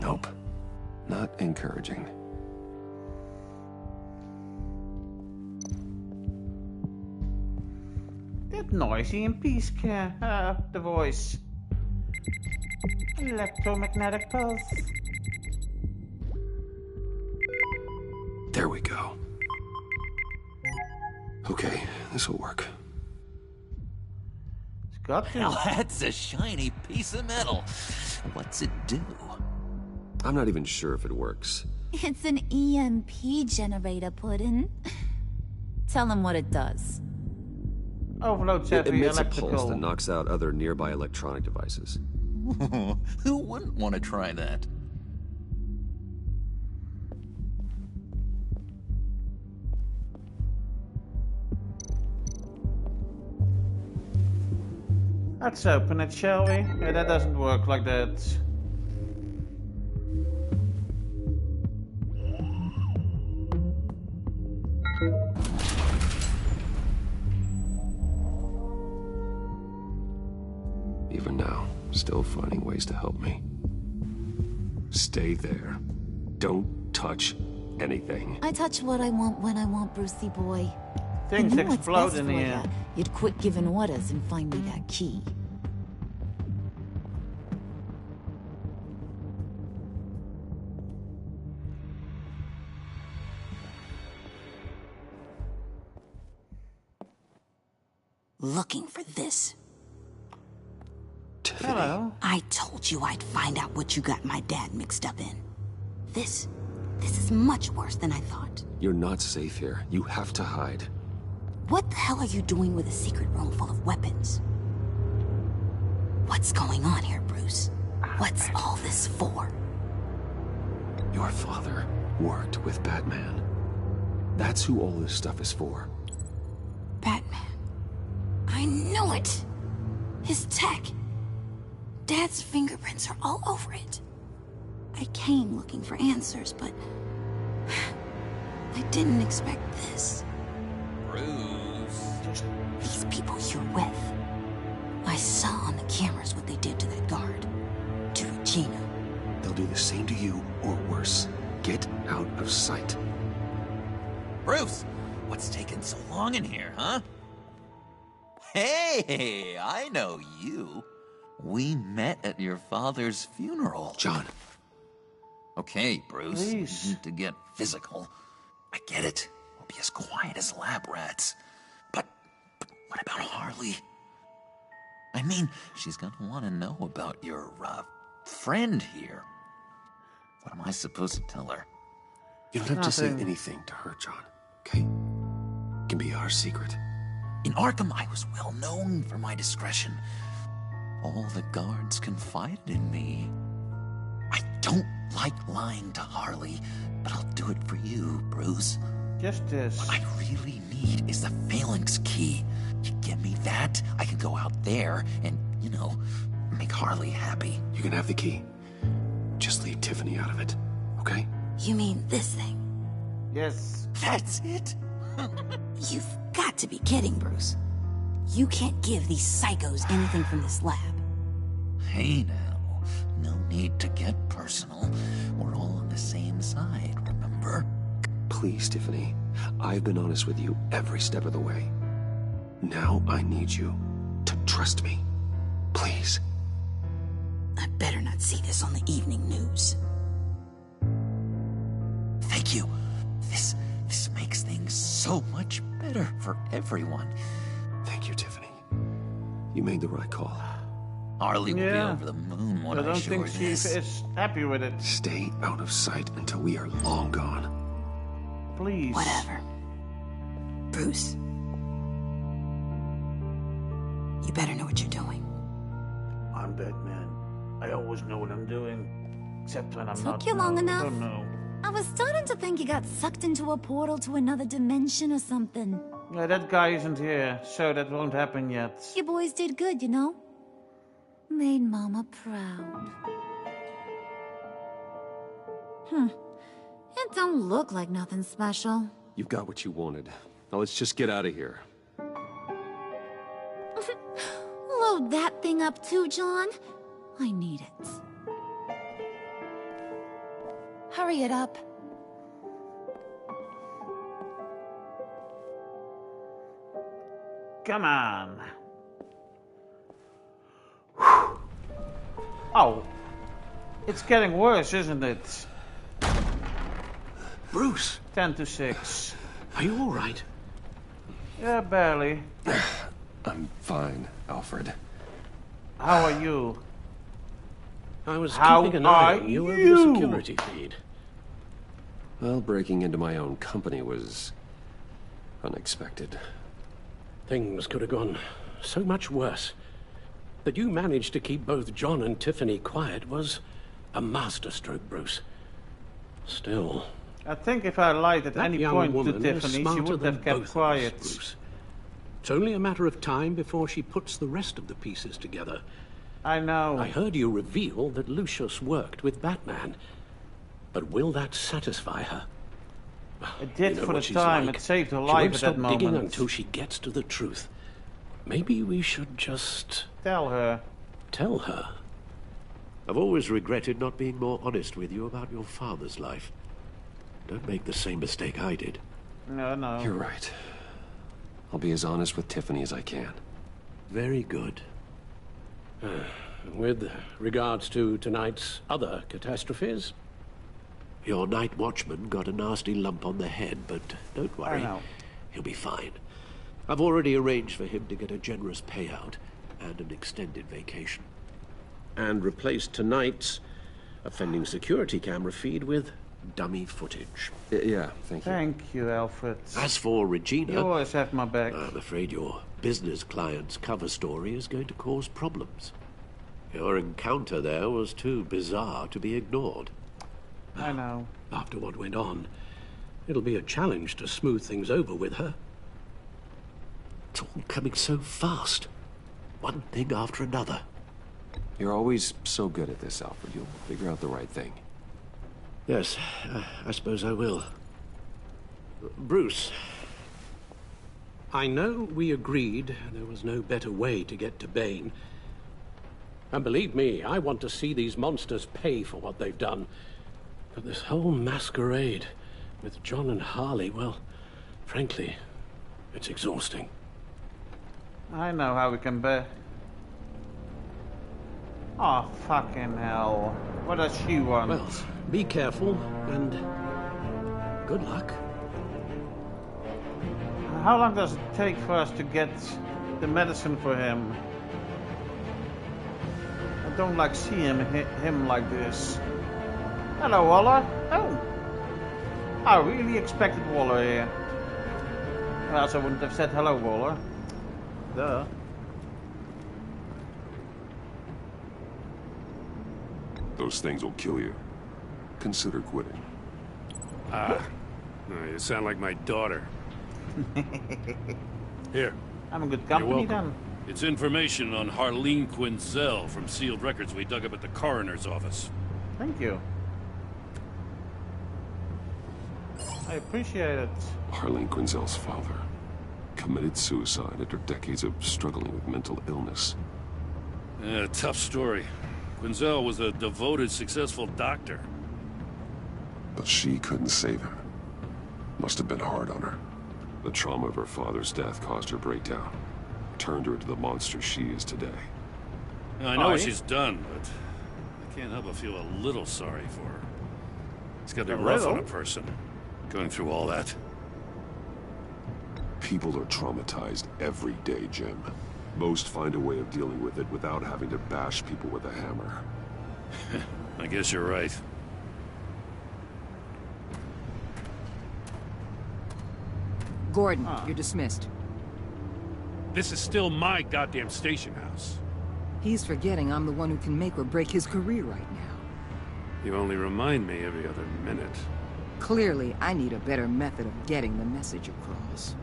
Nope. Not encouraging. That noisy and peace care. The voice. Electromagnetic pulse. There we go. Okay, this'll work. It's got to. Now that's a shiny piece of metal. What's it do? I'm not even sure if it works. It's an EMP generator, Puddin'. Tell him what it does. Overloads It every emits a electrical. pulse that knocks out other nearby electronic devices. Who wouldn't want to try that? Let's open it, shall we? Yeah, that doesn't work like that. Even now, still finding ways to help me. Stay there. Don't touch anything. I touch what I want when I want, Brucey boy. Things You know what's explode best in for the ya. air. You'd quit giving orders and find me that key. Looking for this. Hello. I told you I'd find out what you got my dad mixed up in. This is much worse than I thought. You're not safe here. You have to hide. What the hell are you doing with a secret room full of weapons? What's going on here, Bruce? What's all this for? Your father worked with Batman. That's who all this stuff is for. Batman. I knew it! His tech. Dad's fingerprints are all over it. I came looking for answers, but I didn't expect this. Bruce. These people you're with. I saw on the cameras what they did to that guard. To Regina. They'll do the same to you, or worse. Get out of sight. Bruce, what's taking so long in here, huh? Hey, I know you. We met at your father's funeral. John. Okay, Bruce, Please. we need to get physical. I get it. We'll be as quiet as lab rats. But what about Harley? I mean, she's gonna want to know about your, friend here. What am I supposed to tell her? You don't have to say Nothing. anything to her, John. Okay? It can be our secret. In Arkham, I was well known for my discretion. All the guards confided in me. I don't like lying to Harley, but I'll do it for you, Bruce. Just this. What I really need is the phalanx key. You give me that, I can go out there and, make Harley happy. You can have the key. Just leave Tiffany out of it, okay? You mean this thing? Yes. That's it? You've got to be kidding, Bruce. You can't give these psychos anything from this lab. Hey now, no need to get personal. We're all on the same side, remember? Please, Tiffany. I've been honest with you every step of the way. Now I need you to trust me. Please. I better not see this on the evening news. Thank you. This makes things so much better for everyone. Thank you, Tiffany. You made the right call. Harley will be Yeah. over the moon when I I don't show think her she this. is happy with it. Stay out of sight until we are long gone. Please. Whatever. Bruce. You better know what you're doing. I'm Batman. I always know what I'm doing. Except when I'm Took not. you long no, enough? I don't know. I was starting to think you got sucked into a portal to another dimension or something. Yeah, that guy isn't here, so that won't happen yet. You boys did good, you know? Made Mama proud. It don't look like nothing special. You've got what you wanted. Now let's just get out of here. Load that thing up too, John. I need it. Hurry it up. come on. Whew. Oh. It's getting worse, isn't it? Bruce! 10 to 6. Are you all right? Yeah, barely. I'm fine, Alfred. How are you? I was keeping an eye on you over the security feed. Well, breaking into my own company was unexpected. Things could have gone so much worse. That you managed to keep both John and Tiffany quiet was a masterstroke, Bruce. Still, I think if I lied at any point to Tiffany, she would have kept quiet. Bruce. It's only a matter of time before she puts the rest of the pieces together. I know. I heard you reveal that Lucius worked with Batman. But will that satisfy her? It did you know for the what she's time. like. It saved her She life won't at stop that moment. digging until she gets to the truth. Maybe we should just... Tell her. Tell her? I've always regretted not being more honest with you about your father's life. Don't make the same mistake I did. No. You're right. I'll be as honest with Tiffany as I can. Very good. With regards to tonight's other catastrophes? Your night watchman got a nasty lump on the head, but don't worry. I know. He'll be fine. I've already arranged for him to get a generous payout and an extended vacation. And replaced tonight's offending security camera feed with dummy footage. Yeah, thank you. Thank you, Alfred. As for Regina... You always have my back. I'm afraid your business client's cover story is going to cause problems. Your encounter there was too bizarre to be ignored. I know. After what went on, it'll be a challenge to smooth things over with her. It's all coming so fast. One thing after another. You're always so good at this, Alfred. You'll figure out the right thing. Yes, I suppose I will. Bruce. I know we agreed there was no better way to get to Bane. And believe me, I want to see these monsters pay for what they've done. But this whole masquerade with John and Harley, well, frankly, it's exhausting. I know how we can bear. Oh, fucking hell. What does she want? Well, be careful, and good luck. How long does it take for us to get the medicine for him? I don't like seeing him like this. Hello, Waller. Oh. I really expected Waller here. Or else I wouldn't have said hello, Waller. Duh. Those things will kill you. Consider quitting. You sound like my daughter. Here. I'm a good You're company welcome. then. It's information on Harleen Quinzel from sealed records we dug up at the coroner's office. Thank you. I appreciate it. Harleen Quinzel's father committed suicide after decades of struggling with mental illness. Tough story. Quinzel was a devoted, successful doctor. But she couldn't save him. Must have been hard on her. The trauma of her father's death caused her breakdown. Turned her into the monster she is today. I know what she's done, but I can't help but feel a little sorry for her. It's got to be rough on a person, going through all that. People are traumatized every day, Jim. Most find a way of dealing with it without having to bash people with a hammer. I guess you're right. Gordon, you're dismissed. This is still my goddamn station house. He's forgetting I'm the one who can make or break his career right now. You only remind me every other minute. Clearly, I need a better method of getting the message across.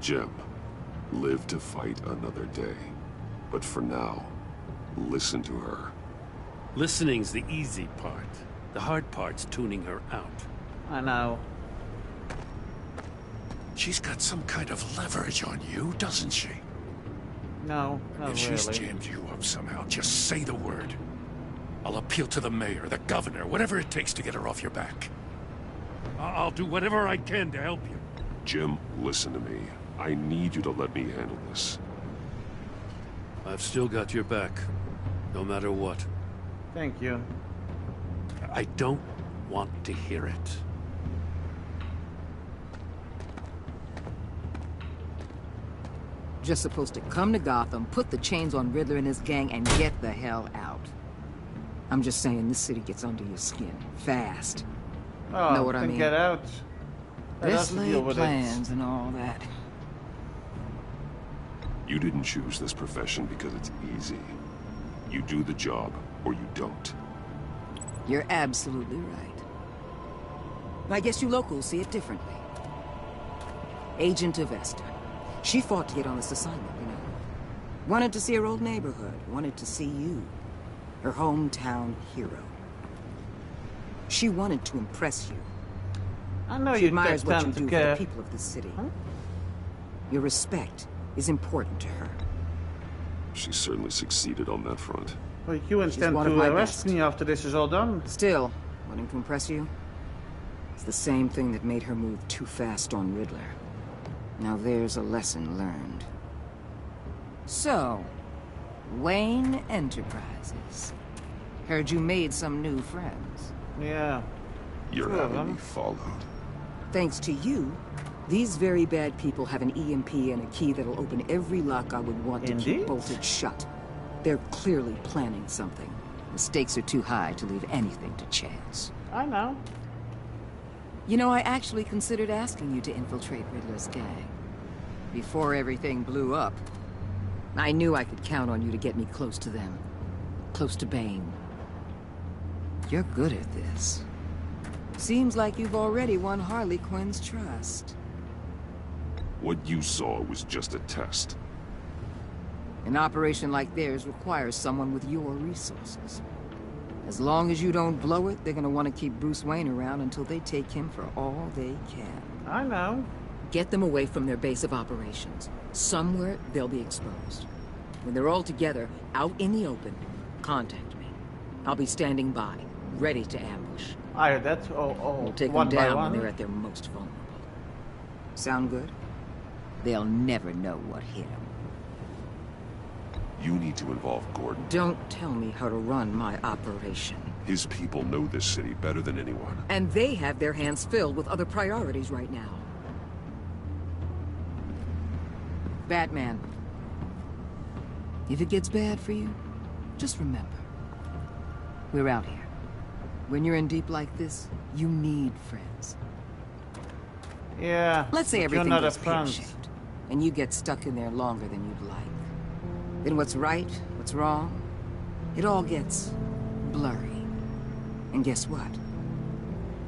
Jim, live to fight another day. But for now, listen to her. Listening's the easy part. The hard part's tuning her out. I know. She's got some kind of leverage on you, doesn't she? No, not If really. she's jammed you up somehow, just say the word. I'll appeal to the mayor, the governor, whatever it takes to get her off your back. I'll do whatever I can to help you. Jim, listen to me. I need you to let me handle this. I've still got your back, no matter what. Thank you. I don't want to hear it. Just supposed to come to Gotham, put the chains on Riddler and his gang, and get the hell out. I'm just saying, this city gets under your skin. Fast. Oh, know what I mean? Get out. Let's lay plans and all that. You didn't choose this profession because it's easy. You do the job, or you don't. You're absolutely right. I guess you locals see it differently. Agent of Esther. She fought to get on this assignment, you know. Wanted to see her old neighborhood. Wanted to see you. Her hometown hero. She wanted to impress you. I know she you admires what you do for care. the people of this city. Huh? Your respect is important to her. She certainly succeeded on that front. Well, you intend to arrest me after this is all done. Still, wanting to impress you? It's the same thing that made her move too fast on Riddler. Now there's a lesson learned. So, Wayne Enterprises. Heard you made some new friends. Yeah. You're having me followed. Thanks to you, these very bad people have an EMP and a key that'll open every lock I would want to keep bolted shut. They're clearly planning something. The stakes are too high to leave anything to chance. I know. You know, I actually considered asking you to infiltrate Riddler's gang. Before everything blew up, I knew I could count on you to get me close to them. Close to Bane. You're good at this. Seems like you've already won Harley Quinn's trust. What you saw was just a test. An operation like theirs requires someone with your resources. As long as you don't blow it, they're gonna want to keep Bruce Wayne around until they take him for all they can. I know. Get them away from their base of operations. Somewhere they'll be exposed. When they're all together, out in the open, contact me. I'll be standing by, ready to ambush. I heard that. We'll take them one by down one. when they're at their most vulnerable. Sound good? They'll never know what hit them. You need to involve Gordon. Don't tell me how to run my operation. His people know this city better than anyone. And they have their hands filled with other priorities right now. Batman. If it gets bad for you, just remember. We're out here. When you're in deep like this, you need friends. Yeah. Let's say everything not gets a friend. pear-shaped, and you get stuck in there longer than you'd like. Then what's right, what's wrong, it all gets blurry. And guess what?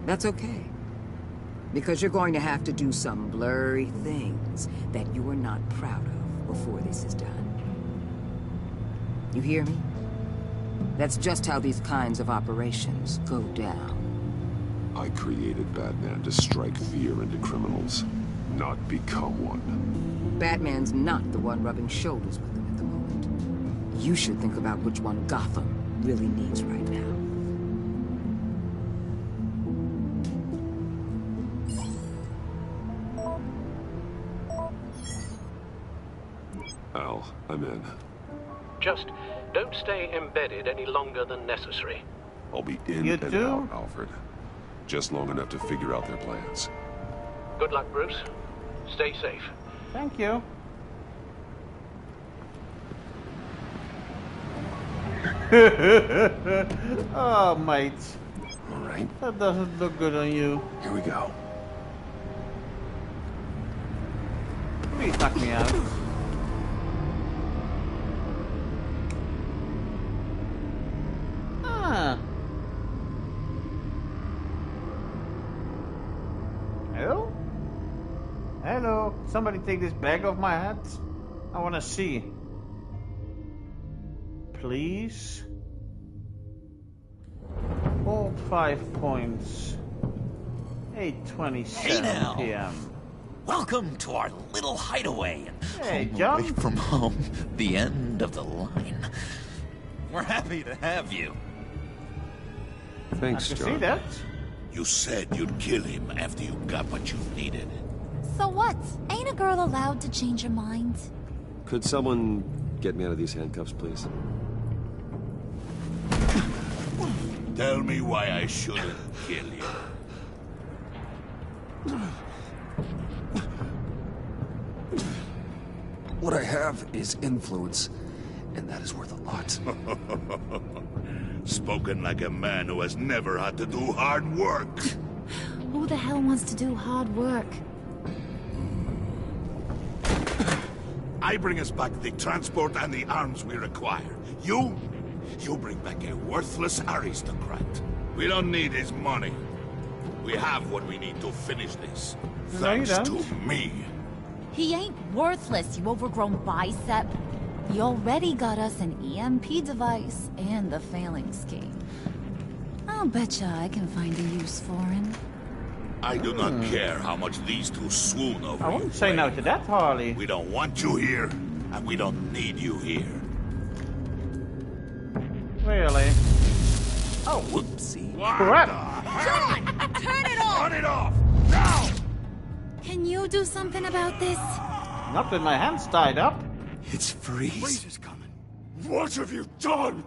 That's okay. Because you're going to have to do some blurry things that you are not proud of before this is done. You hear me? That's just how these kinds of operations go down. I created Batman to strike fear into criminals, not become one. Batman's not the one rubbing shoulders with them at the moment. You should think about which one Gotham really needs right now. Al, I'm in. Just don't stay embedded any longer than necessary. I'll be in and out, Alfred. Just long enough to figure out their plans. Good luck, Bruce. Stay safe. Thank you. Oh, mate. All right. That doesn't look good on you. Here we go. Please knock me out. Ah. Hello? Hello? Somebody take this bag off my head? I want to see. Please? All 5 points. 8:27 p.m. Welcome to our little hideaway and Hey, home John. away from home. The end of the line. We're happy to have you. Thanks, I can John. see that. You said you'd kill him after you got what you needed. So what? Ain't a girl allowed to change her mind? Could someone get me out of these handcuffs, please? Tell me why I shouldn't kill you. What I have is influence, and that is worth a lot. Spoken like a man who has never had to do hard work. Who the hell wants to do hard work? I bring us back the transport and the arms we require. You bring back a worthless aristocrat. We don't need his money. We have what we need to finish this. Thanks to me. He ain't worthless, you overgrown bicep. He already got us an EMP device and the phalanx key. I'll betcha I can find a use for him. I do not care how much these two swoon over I you. won't say no to that, Harley. We don't want you here, and we don't need you here. Really? Oh, whoopsie. Crap! John! Turn it off! Turn it off! Now! Can you do something about this? Not with my hands tied up. It's freeze. Freeze is coming. What have you done?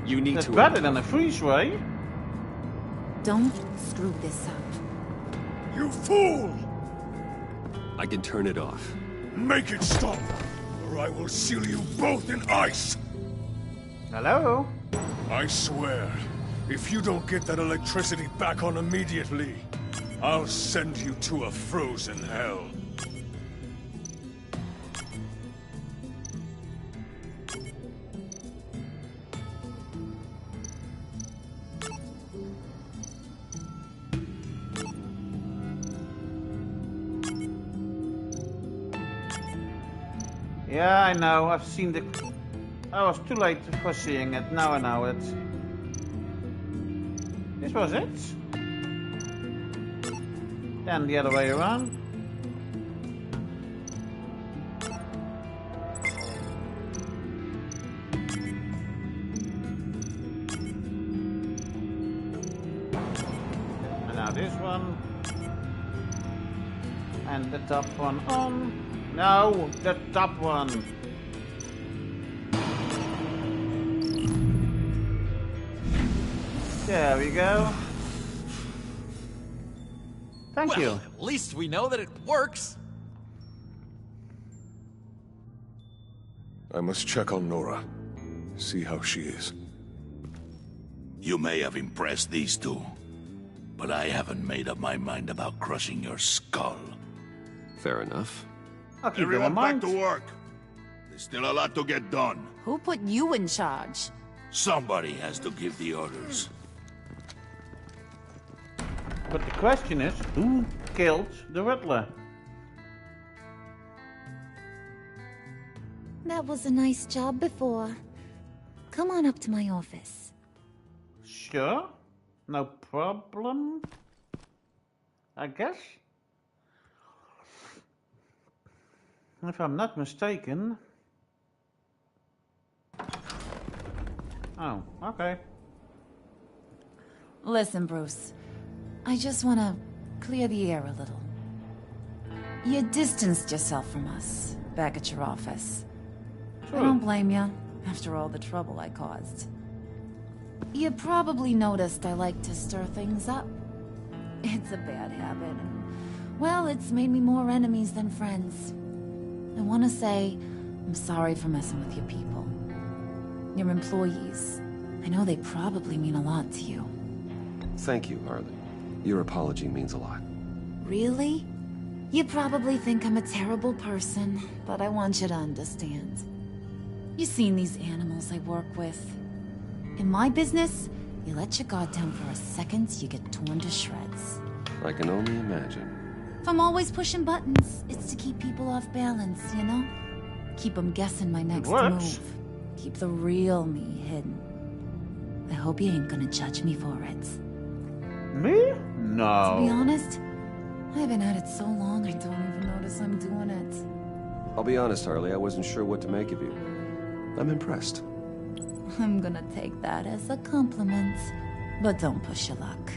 You need That's to... better than a freeze ray. Don't screw this up. You fool! I can turn it off. Make it stop, or I will seal you both in ice! Hello? I swear, if you don't get that electricity back on immediately, I'll send you to a frozen hell. Yeah, I know. I've seen the... I was too late for seeing it. Now I know it. This was it. Then the other way around. And now this one. And the top one on. No, the top one. There we go. Thank you. At least we know that it works. I must check on Nora. See how she is. You may have impressed these two, but I haven't made up my mind about crushing your skull. Fair enough. I'll keep Everyone in back mind. to work. There's still a lot to get done. Who put you in charge? Somebody has to give the orders. But the question is, who killed the Riddler? That was a nice job before. Come on up to my office. Sure. No problem. I guess. If I'm not mistaken. Oh, okay. Listen, Bruce. I just want to clear the air a little. You distanced yourself from us back at your office. I don't blame you, after all the trouble I caused. You probably noticed I like to stir things up. It's a bad habit, and, well, it's made me more enemies than friends. I want to say I'm sorry for messing with your people. Your employees. I know they probably mean a lot to you. Thank you, Harley. Your apology means a lot. Really? You probably think I'm a terrible person, but I want you to understand. You've seen these animals I work with. In my business, you let your guard down for a second, you get torn to shreds. I can only imagine. If I'm always pushing buttons, it's to keep people off balance, you know? Keep them guessing my next move. Keep the real me hidden. I hope you ain't gonna judge me for it. Me? No. To be honest, I haven't had it so long I don't even notice I'm doing it. I'll be honest, Harley, I wasn't sure what to make of you. I'm impressed. I'm gonna take that as a compliment. But don't push your luck.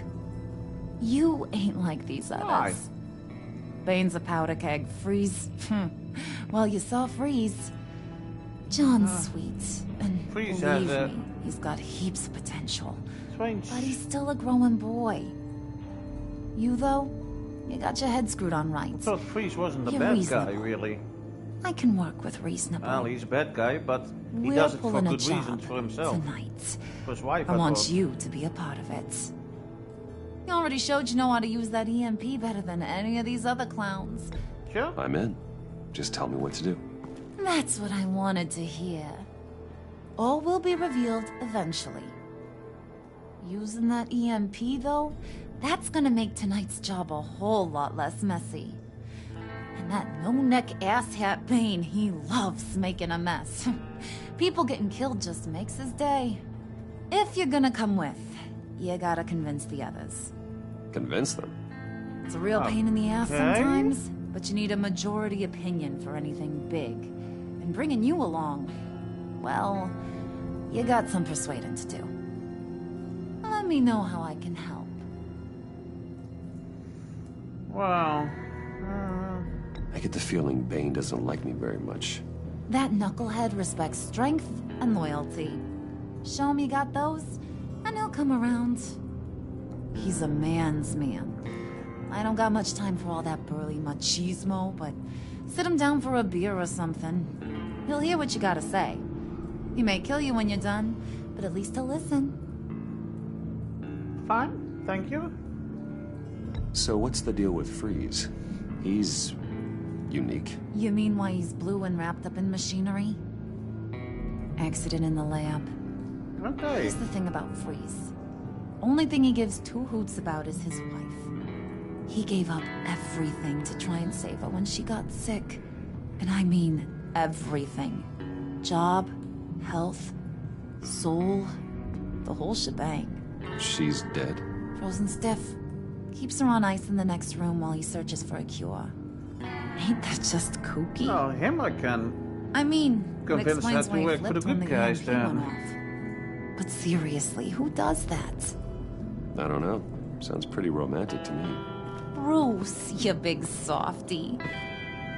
You ain't like these others. Why? Bane's a powder keg. Freeze. Well, you saw Freeze. John's sweet. And Freeze believe has me, he's got heaps of potential. Strange. But he's still a growing boy. You, though, you got your head screwed on right. I thought Freeze wasn't the You're bad reasonable. guy, really. I can work with reasonable. Well, he's a bad guy, but he We're does it for pulling a good job reasons for himself. tonight. For his wife, I want thought. you to be a part of it. You already showed you know how to use that EMP better than any of these other clowns. Sure. I'm in. Just tell me what to do. That's what I wanted to hear. All will be revealed eventually. Using that EMP, though, that's gonna make tonight's job a whole lot less messy. And that no-neck asshat Bane, he loves making a mess. People getting killed just makes his day. If you're gonna come with, you gotta convince the others. Convince them? It's a real pain in the ass Okay. sometimes, but you need a majority opinion for anything big. And bringing you along, well, you got some persuading to do. Let me know how I can help. Well, I get the feeling Bane doesn't like me very much. That knucklehead respects strength and loyalty. Show him you got those, and he'll come around. He's a man's man. I don't got much time for all that burly machismo, but sit him down for a beer or something. He'll hear what you gotta say. He may kill you when you're done, but at least he'll listen. fine, thank you. So what's the deal with Freeze? He's unique. You mean why he's blue and wrapped up in machinery? Accident in the lab. Okay. Here's the thing about Freeze. Only thing he gives two hoots about is his wife. He gave up everything to try and save her when she got sick. And I mean everything. Job, health, soul, the whole shebang. She's dead? Frozen stiff. Keeps her on ice in the next room while he searches for a cure. Ain't that just kooky? Oh, him I can. I mean, it Convince explains her why to he work for the flipped when good the guys EMP then. went off. But seriously, who does that? I don't know. Sounds pretty romantic to me. Bruce, you big softy.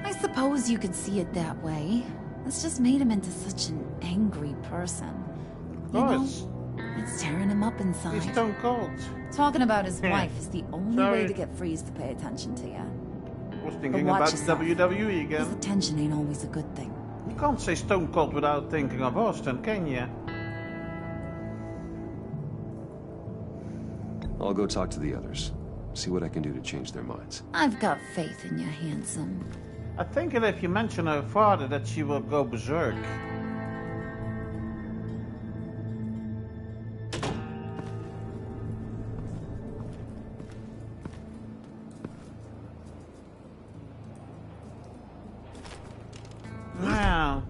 I suppose you could see it that way. It's just made him into such an angry person. You know, it's tearing him up inside. He's stone cold. Talking about his Yeah. wife is the only Sorry. way to get Freeze to pay attention to you. Was But thinking watch about yourself. WWE His again. attention ain't always a good thing. You can't say stone cold without thinking of Austin, can you? I'll go talk to the others. See what I can do to change their minds. I've got faith in you, handsome. I think that if you mention her father, that she will go berserk. Now,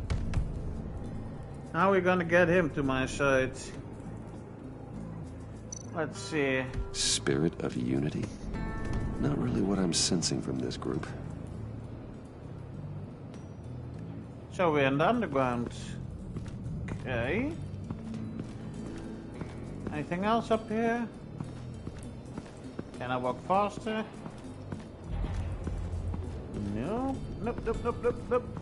how are we gonna get him to my side? Let's see. Spirit of unity? Not really what I'm sensing from this group. So we're in the underground. Okay. Anything else up here? Can I walk faster? No. Nope, nope, nope, nope, nope.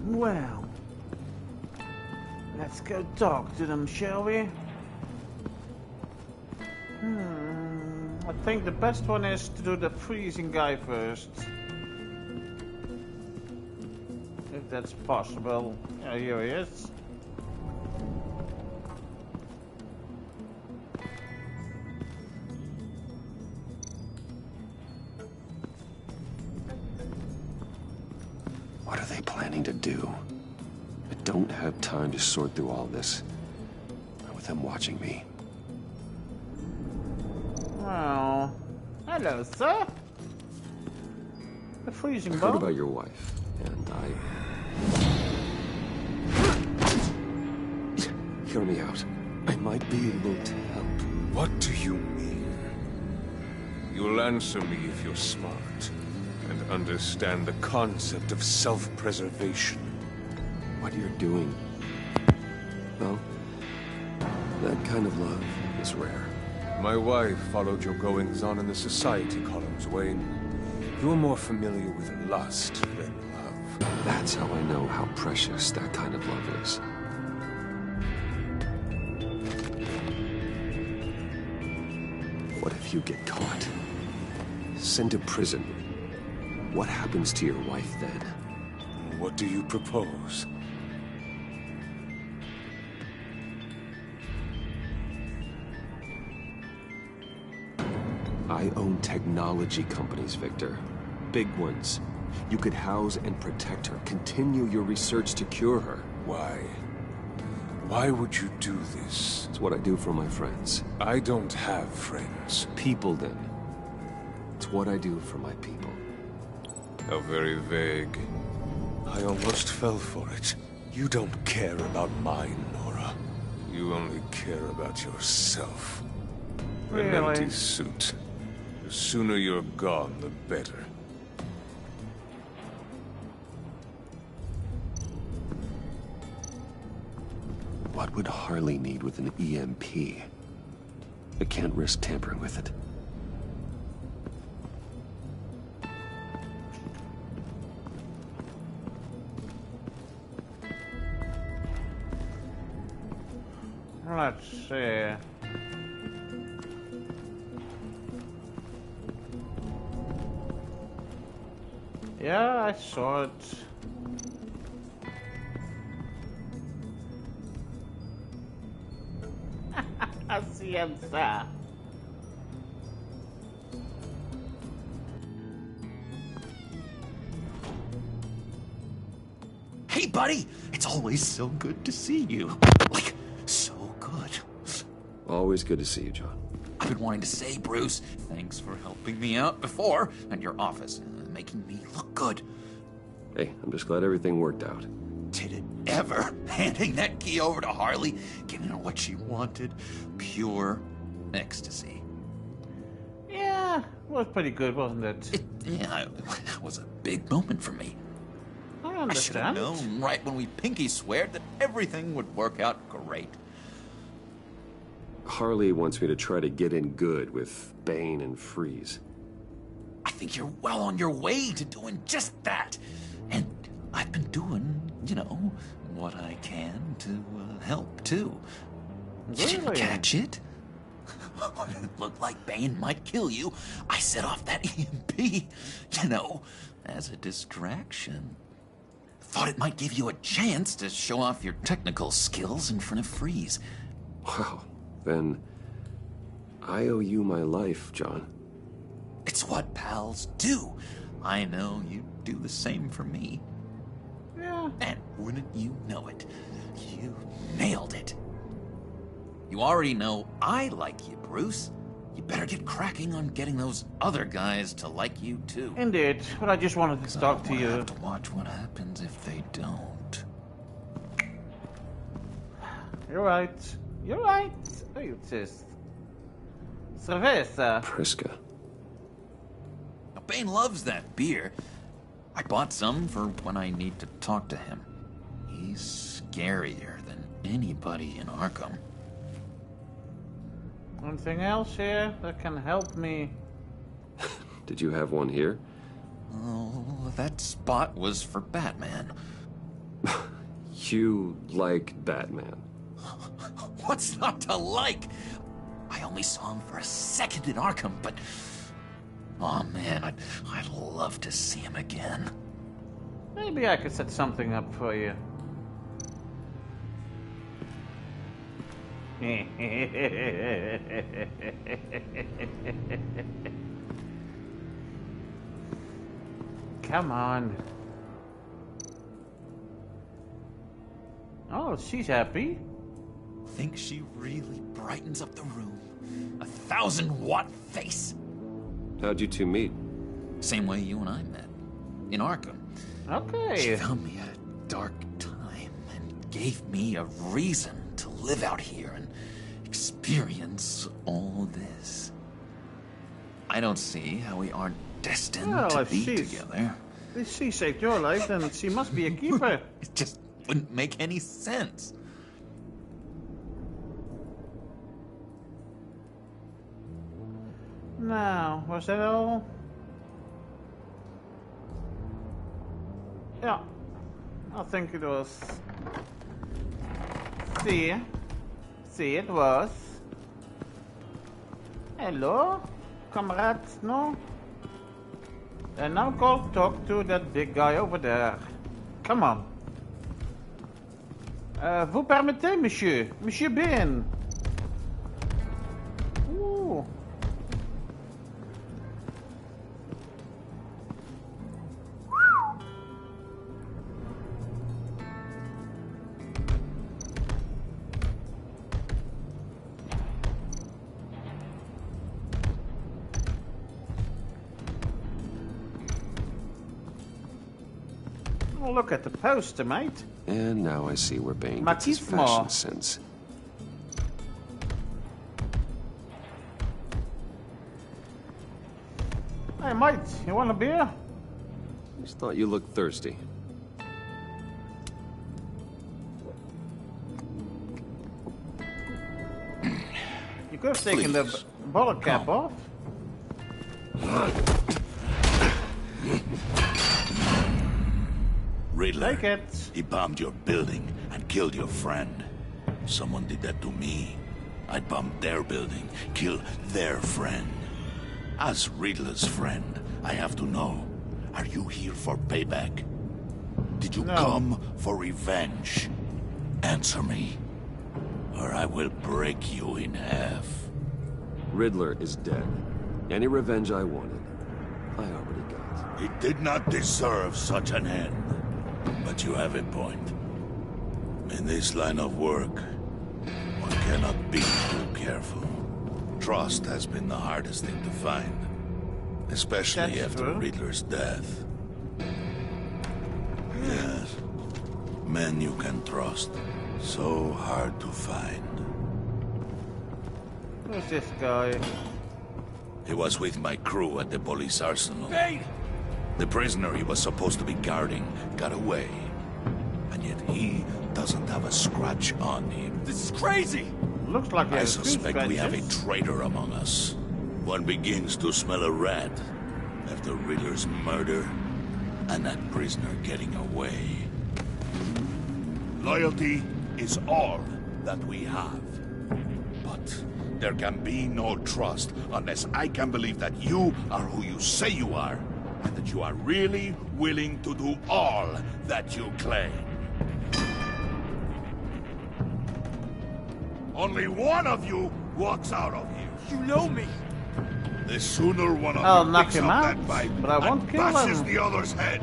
Well, let's go talk to them, shall we? I think the best one is to do the freezing guy first. If that's possible. Yeah, here he is. What are they planning to do? I don't have time to sort through all this. Not with them watching me. Oh, hello, sir. The freezing Heard bone. about your wife, and hear me out. I might be able to help. What do you mean? You'll answer me if you're smart and understand the concept of self-preservation. what you're doing. Well, that kind of love is rare. My wife followed your goings-on in the society columns, Wayne. You're more familiar with lust than love. That's how I know how precious that kind of love is. What if you get caught? Sent to prison. What happens to your wife then? What do you propose? I own technology companies, Victor. Big ones. You could house and protect her. Continue your research to cure her. Why? Why would you do this? It's what I do for my friends. I don't have friends. People, then. It's what I do for my people. How very vague. I almost fell for it. You don't care about mine, Nora. You only care about yourself. Really? An empty suit. The sooner you're gone, the better. What would Harley need with an EMP? I can't risk tampering with it. Let's see. Yeah, I saw it. Ciencia. Hey, buddy! It's always so good to see you. Like, so good. Always good to see you, John. I've been wanting to say, Bruce, thanks for helping me out before at your office, making me look good. Hey, I'm just glad everything worked out. Did it ever? Handing that key over to Harley, giving her what she wanted. Pure ecstasy. Yeah, it was pretty good, wasn't it? Yeah, it was a big moment for me. I should have known right when we pinky sweared that everything would work out great. Harley wants me to try to get in good with Bane and Freeze. I think you're well on your way to doing just that. And I've been doing, you know, what I can to help, too. You didn't catch it? When it looked like Bane might kill you, I set off that EMP, you know, as a distraction. Thought it might give you a chance to show off your technical skills in front of Freeze. Wow, then I owe you my life, John. It's what pals do. I know you'd do the same for me. Yeah. And wouldn't you know it, you nailed it. You already know I like you, Bruce. You better get cracking on getting those other guys to like you, too. Indeed, but I just wanted to talk to you. I have to watch what happens if they don't. You're right. You're right. Oh, you just... Cerveza. Priska. Now, Bane loves that beer. I bought some for when I need to talk to him. He's scarier than anybody in Arkham. Anything else here that can help me? Did you have one here? Oh, that spot was for Batman. You like Batman? What's not to like? I only saw him for a second in Arkham, but... Oh man, I'd love to see him again. Maybe I could set something up for you. Come on. Oh, she's happy. Think she really brightens up the room? 1,000-watt face. How'd you two meet? Same way you and I met. In Arkham. Okay. She found me at a dark time and gave me a reason to live out here and experience all this. I don't see how we aren't destined to be together. If she saved your life, then she must be a keeper. Just wouldn't make any sense. Nou, was dat al? Ja, I think it was. See it was. Hello, comrade, no? And now go talk to that big guy over there. Come on. Vous permettez, monsieur? Monsieur Ben. Ooh. Oh, look at the poster, mate. And now I see where Bane gets his fashion sense. Hey, mate, you want a beer? Just thought you looked thirsty. You could have taken the bottle cap off. Riddler, Take it. he bombed your building and killed your friend. Someone did that to me. I'd bomb their building, kill their friend. As Riddler's friend, I have to know, are you here for payback? Did you come for revenge? Answer me, or I will break you in half. Riddler is dead. Any revenge I wanted, I already got. He did not deserve such an end. But you have a point. In this line of work, one cannot be too careful. Trust has been the hardest thing to find. Especially after Riddler's death. Yes. Men you can trust. So hard to find. Who's this guy? He was with my crew at the police arsenal. The prisoner he was supposed to be guarding got away. And yet he doesn't have a scratch on him. This is crazy! Looks like I suspect we have a traitor among us. One begins to smell a rat after Riddler's murder and that prisoner getting away. Loyalty is all that we have. But there can be no trust unless I can believe that you are who you say you are. And that you are really willing to do all that you claim. Only one of you walks out of here. You know me. The sooner one of I'll you knock picks him up out, that pipe but I won't and kill bashes him. the other's head,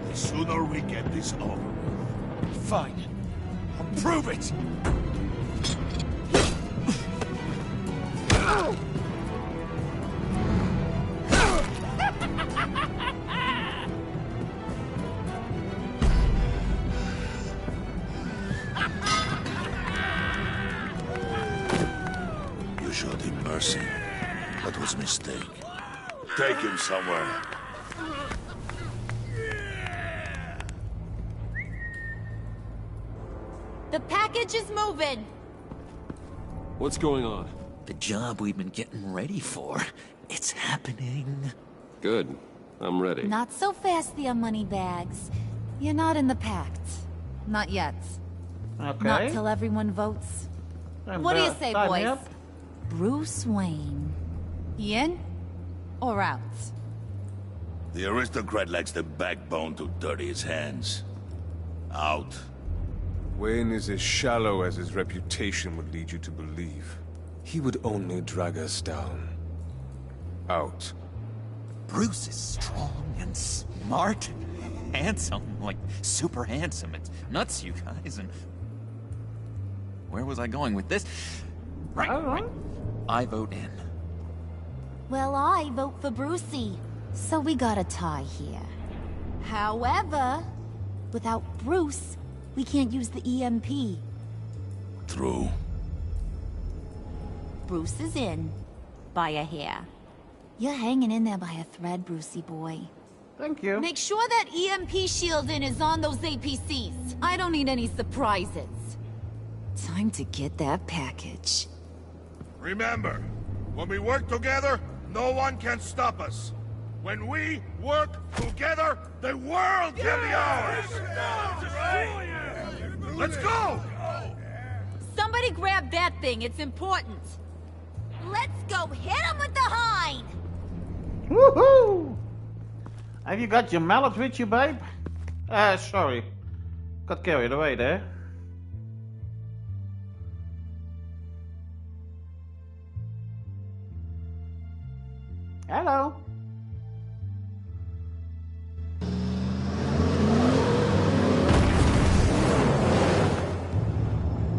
the sooner we get this over with. Fine. I'll prove it. You showed him mercy. That was a mistake. Take him somewhere. The package is moving. What's going on? The job we've been getting ready for. It's happening. Good. I'm ready. Not so fast, the money bags. You're not in the pact. Not yet. Okay. Not till everyone votes. What do you say, sign me boys? up. Bruce Wayne. In or out? The aristocrat lacks the backbone to dirty his hands. Out. Wayne is as shallow as his reputation would lead you to believe. He would only drag us down. Out. Bruce is strong and smart and handsome, like super handsome. It's nuts, you guys. And where was I going with this? Right. I vote in. Well, I vote for Brucey. So we got a tie here. However, without Bruce, we can't use the EMP. True. Bruce is in. By a hair. You're hanging in there by a thread, Brucey boy. Thank you. Make sure that EMP shielding is on those APCs. I don't need any surprises. Time to get that package. Remember, when we work together, no one can stop us. When we work together, the world can be ours! Let's go! Somebody grab that thing, it's important. Let's go hit him with the hind! Woohoo! Have you got your mallet with you, babe? Sorry. Got carried away there. Hello.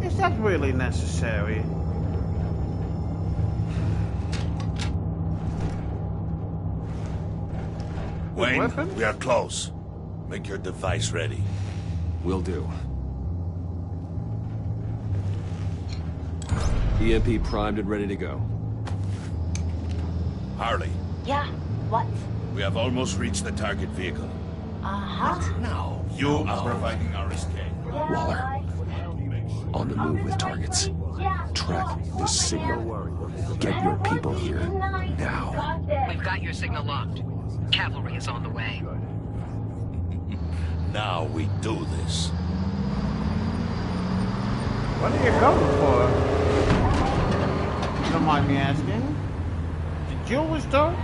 Is that really necessary? Wayne, we are close. Make your device ready. Will do. EMP primed and ready to go. Harley, Yeah, what? we have almost reached the target vehicle. Uh-huh. Now, you are providing our escape. Waller, on the move with targets. Track this signal. Get your people here, now. We've got your signal locked. Cavalry is on the way. Now we do this. What are you going for? Don't mind me asking. The jewelry store?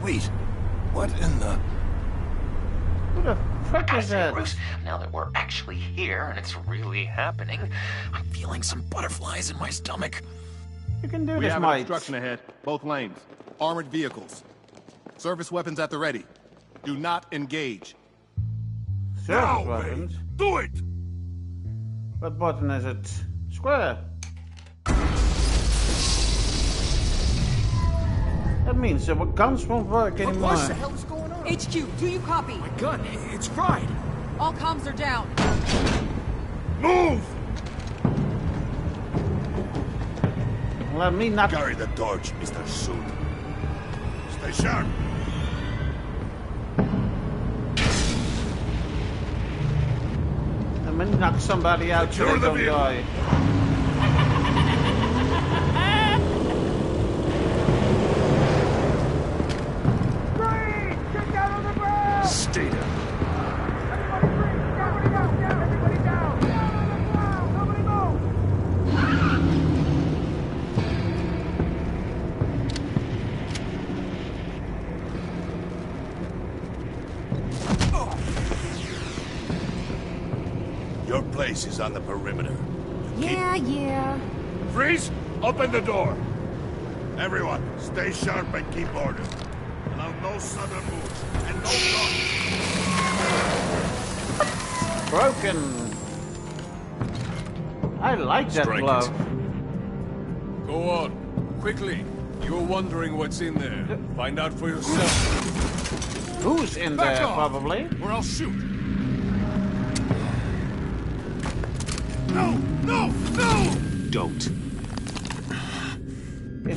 Wait, what in the... Who the frick is that? Bruce, now that we're actually here and it's really happening, I'm feeling some butterflies in my stomach. You can do We this, have mate. obstruction ahead, both lanes. Armored vehicles. Service weapons at the ready. Do not engage. Service weapons? Do it! What button is it? Square. That means our guns won't work anymore. What the hell is going on? HQ, do you copy? My gun, it's fried. All comms are down. Move! Let me not... Carry the torch, Mr. Soon. Stay sharp. Let me knock somebody out so they don't die. Stay down. Your place is on the perimeter. Yeah. Freeze! Open the door! Everyone, stay sharp and keep order. Allow no sudden moves, and no blocks. Broken. I like that glove. Go on, quickly. You're wondering what's in there. Find out for yourself. Who's in Back there, off, probably? or I'll shoot. No! No! No! Don't.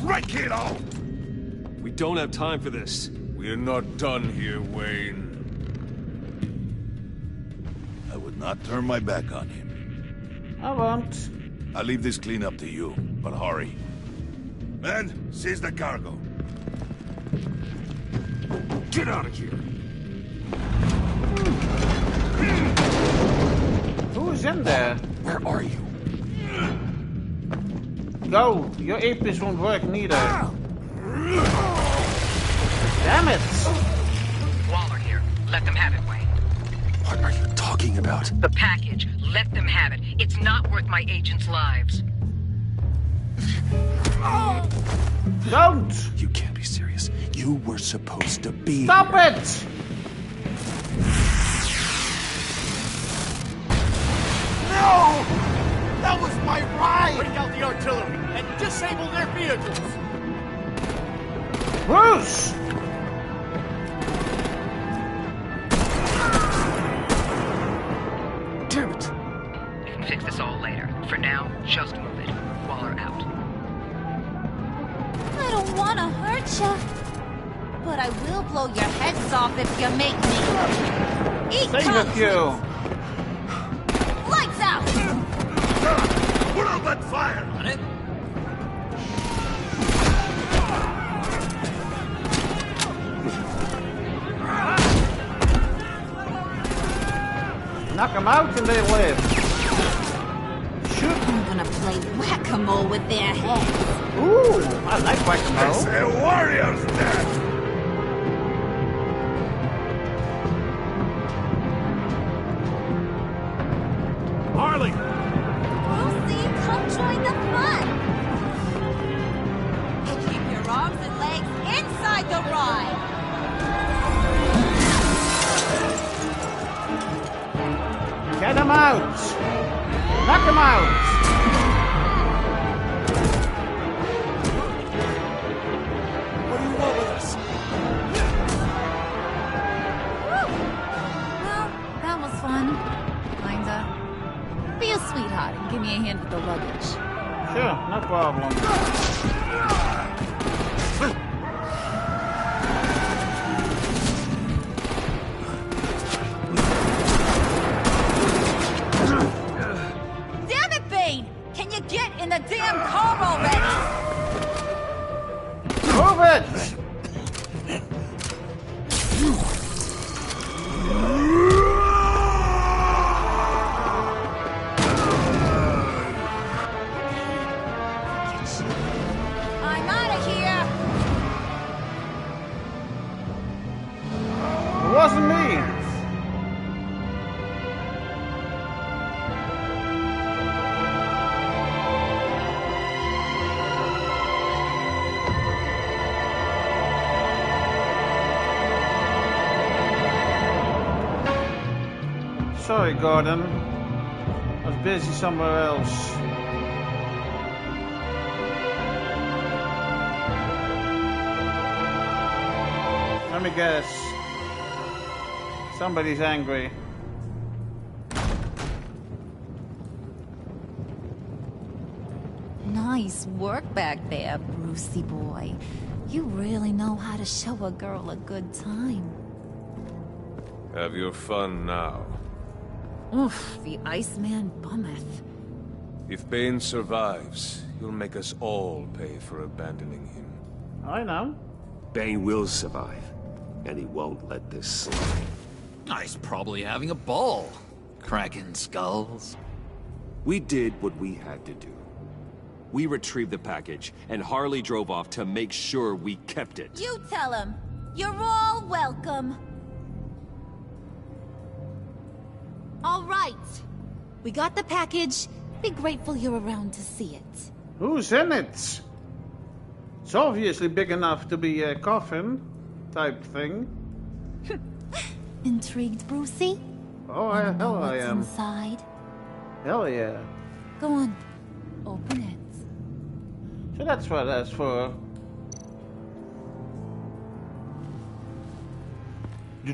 Right, kiddo! We don't have time for this. We're not done here, Wayne. I would not turn my back on him. I won't. I'll leave this clean up to you, but hurry. Men, seize the cargo. Get out of here! Who's in there? Where are you? Go! Your APs won't work neither. Damn it! Waller here. Let them have it, Wayne. What are you talking about? The package. Let them have it. It's not worth my agents' lives. Don't! You can't be serious. You were supposed to be Stop here. it! No! That was my ride! Bring out the artillery and disable their vehicles! Bruce! Damn it! We can fix this all later. For now, just move it. Waller out. I don't want to hurt ya. But I will blow your heads off if you make me. Eat Save a few. Lights out! Put up that fire! On it. Knock them out and they live. Shoot. I'm gonna play whack-a-mole with their heads. Ooh, I like whack-a-mole. It's a warrior's death! Harley! Lucy, come join the fun! Keep your arms and legs inside the ride! Get him out! Knock him out! What do you want with us? Well, that was fun. Kinda. Be a sweetheart and give me a hand with the luggage. Sure, no problem. Damn it, Bane! Can you get in the damn car already? Move it! I'm out of here! It wasn't me. Sorry, Gordon. I was busy somewhere else. Let me guess. Somebody's angry. Nice work back there, Brucey boy. You really know how to show a girl a good time. Have your fun now. Oof, the Iceman bummeth. If Bane survives, you'll make us all pay for abandoning him. I know. Bane will survive, and he won't let this slide. He's probably having a ball. Cracking skulls. We did what we had to do. We retrieved the package, and Harley drove off to make sure we kept it. You tell him. You're all welcome. All right. We got the package. Be grateful you're around to see it. Who's in it? It's obviously big enough to be a coffin type thing. Intrigued, Brucey? Oh, hell I am. What's inside? Hell yeah. Go on. Open it. So that's what that's for. The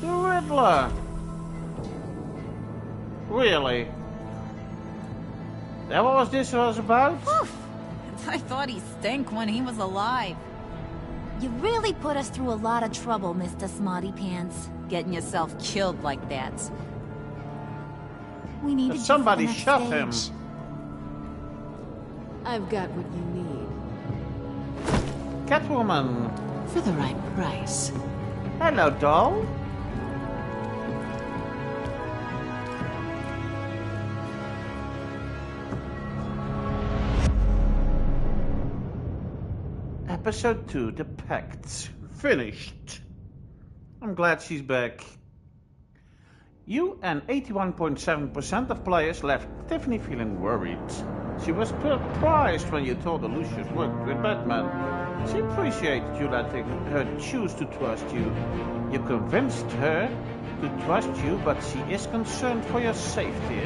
Riddler. Really? That what this was about? I thought he stank when he was alive. You really put us through a lot of trouble, Mr. Smarty Pants. Getting yourself killed like that. We needed Somebody you for the shot next him. stage. I've got what you need. Catwoman. For the right price. Hello, doll. Episode 2, The Pact. Finished. I'm glad she's back. You and 81.7% of players left Tiffany feeling worried. She was surprised when you told her Lucius worked with Batman. She appreciated you letting her choose to trust you. You convinced her to trust you, but she is concerned for your safety.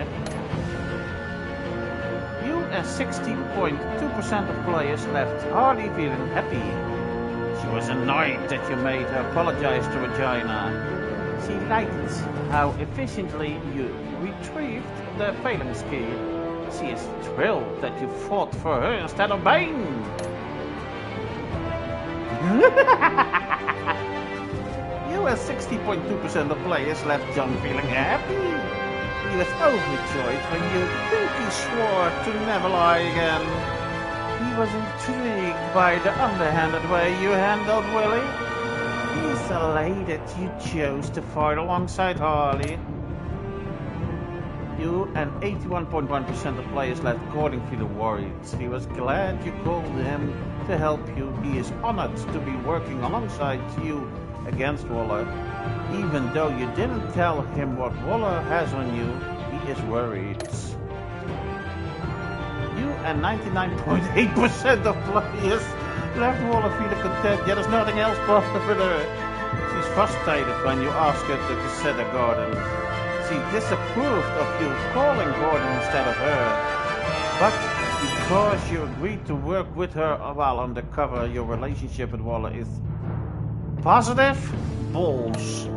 You and 60.2% of players left Harley feeling happy. She was annoyed that you made her apologize to Regina. She liked how efficiently you retrieved the phalanx key. She is thrilled that you fought for her instead of Bane. You and 60.2% of players left John feeling happy. He was overjoyed when you pinky swore to never lie again. He was intrigued by the underhanded way you handled Willie. He's elated you chose to fight alongside Harley. You and 81.1% of players left Gordon feeling worried. He was glad you called him to help you. He is honored to be working alongside you against Waller. Even though you didn't tell him what Waller has on you, he is worried. You and 99.8% of players left Waller feeling content, yet there's nothing else positive with her. She's frustrated when you ask her to consider Gordon. She disapproved of you calling Gordon instead of her. But because you agreed to work with her while undercover, your relationship with Waller is positive balls.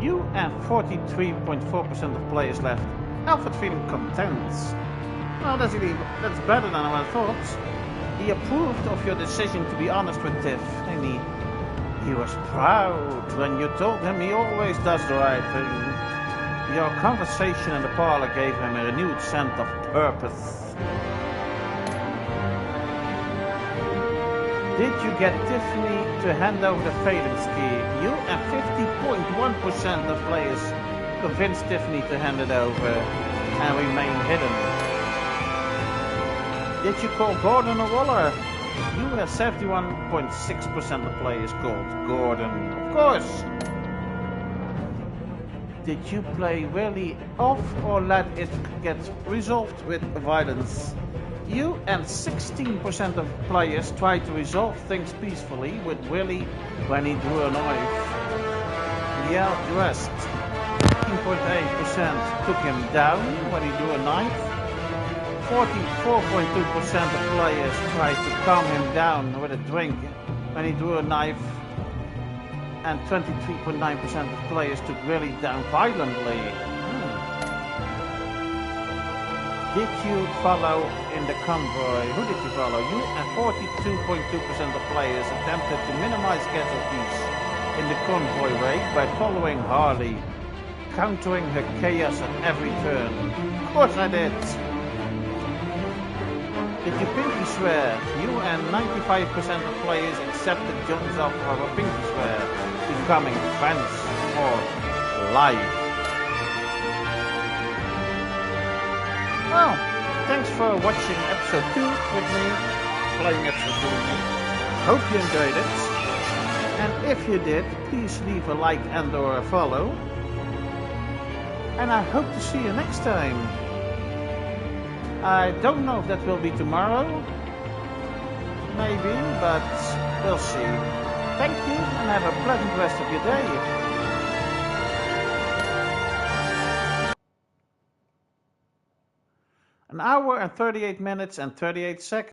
You and 43.4% of players left Alfred feeling content. Well, that's better than I thought. He approved of your decision to be honest with Tiff, and he was proud when you told him he always does the right thing. Your conversation in the parlor gave him a renewed sense of purpose. Did you get Tiffany to hand over the Phaeton ski? You and 50.1% of players convinced Tiffany to hand it over and remain hidden. Did you call Gordon or Waller? You and 71.6% of players called Gordon. Of course. Did you play Willie off or let it get resolved with violence? You and 16% of players tried to resolve things peacefully with Willie when he drew a knife. He outdressed. 15.8% took him down when he drew a knife. 44.2% of players tried to calm him down with a drink when he drew a knife. And 23.9% of players took Willie down violently. Did you follow in the convoy? Who did you follow? You and 42.2% of players attempted to minimize casualties in the convoy raid by following Harley, countering her chaos at every turn. Of course I did. Did you pinky swear? You and 95% of players accepted John's offer of a pinky swear, becoming friends for life. Well, thanks for watching episode 2 with me, playing episode 2 with me. Hope you enjoyed it. And if you did, please leave a like and or a follow. And I hope to see you next time. I don't know if that will be tomorrow. Maybe, but we'll see. Thank you and have a pleasant rest of your day. An hour and 38 minutes and 38 seconds.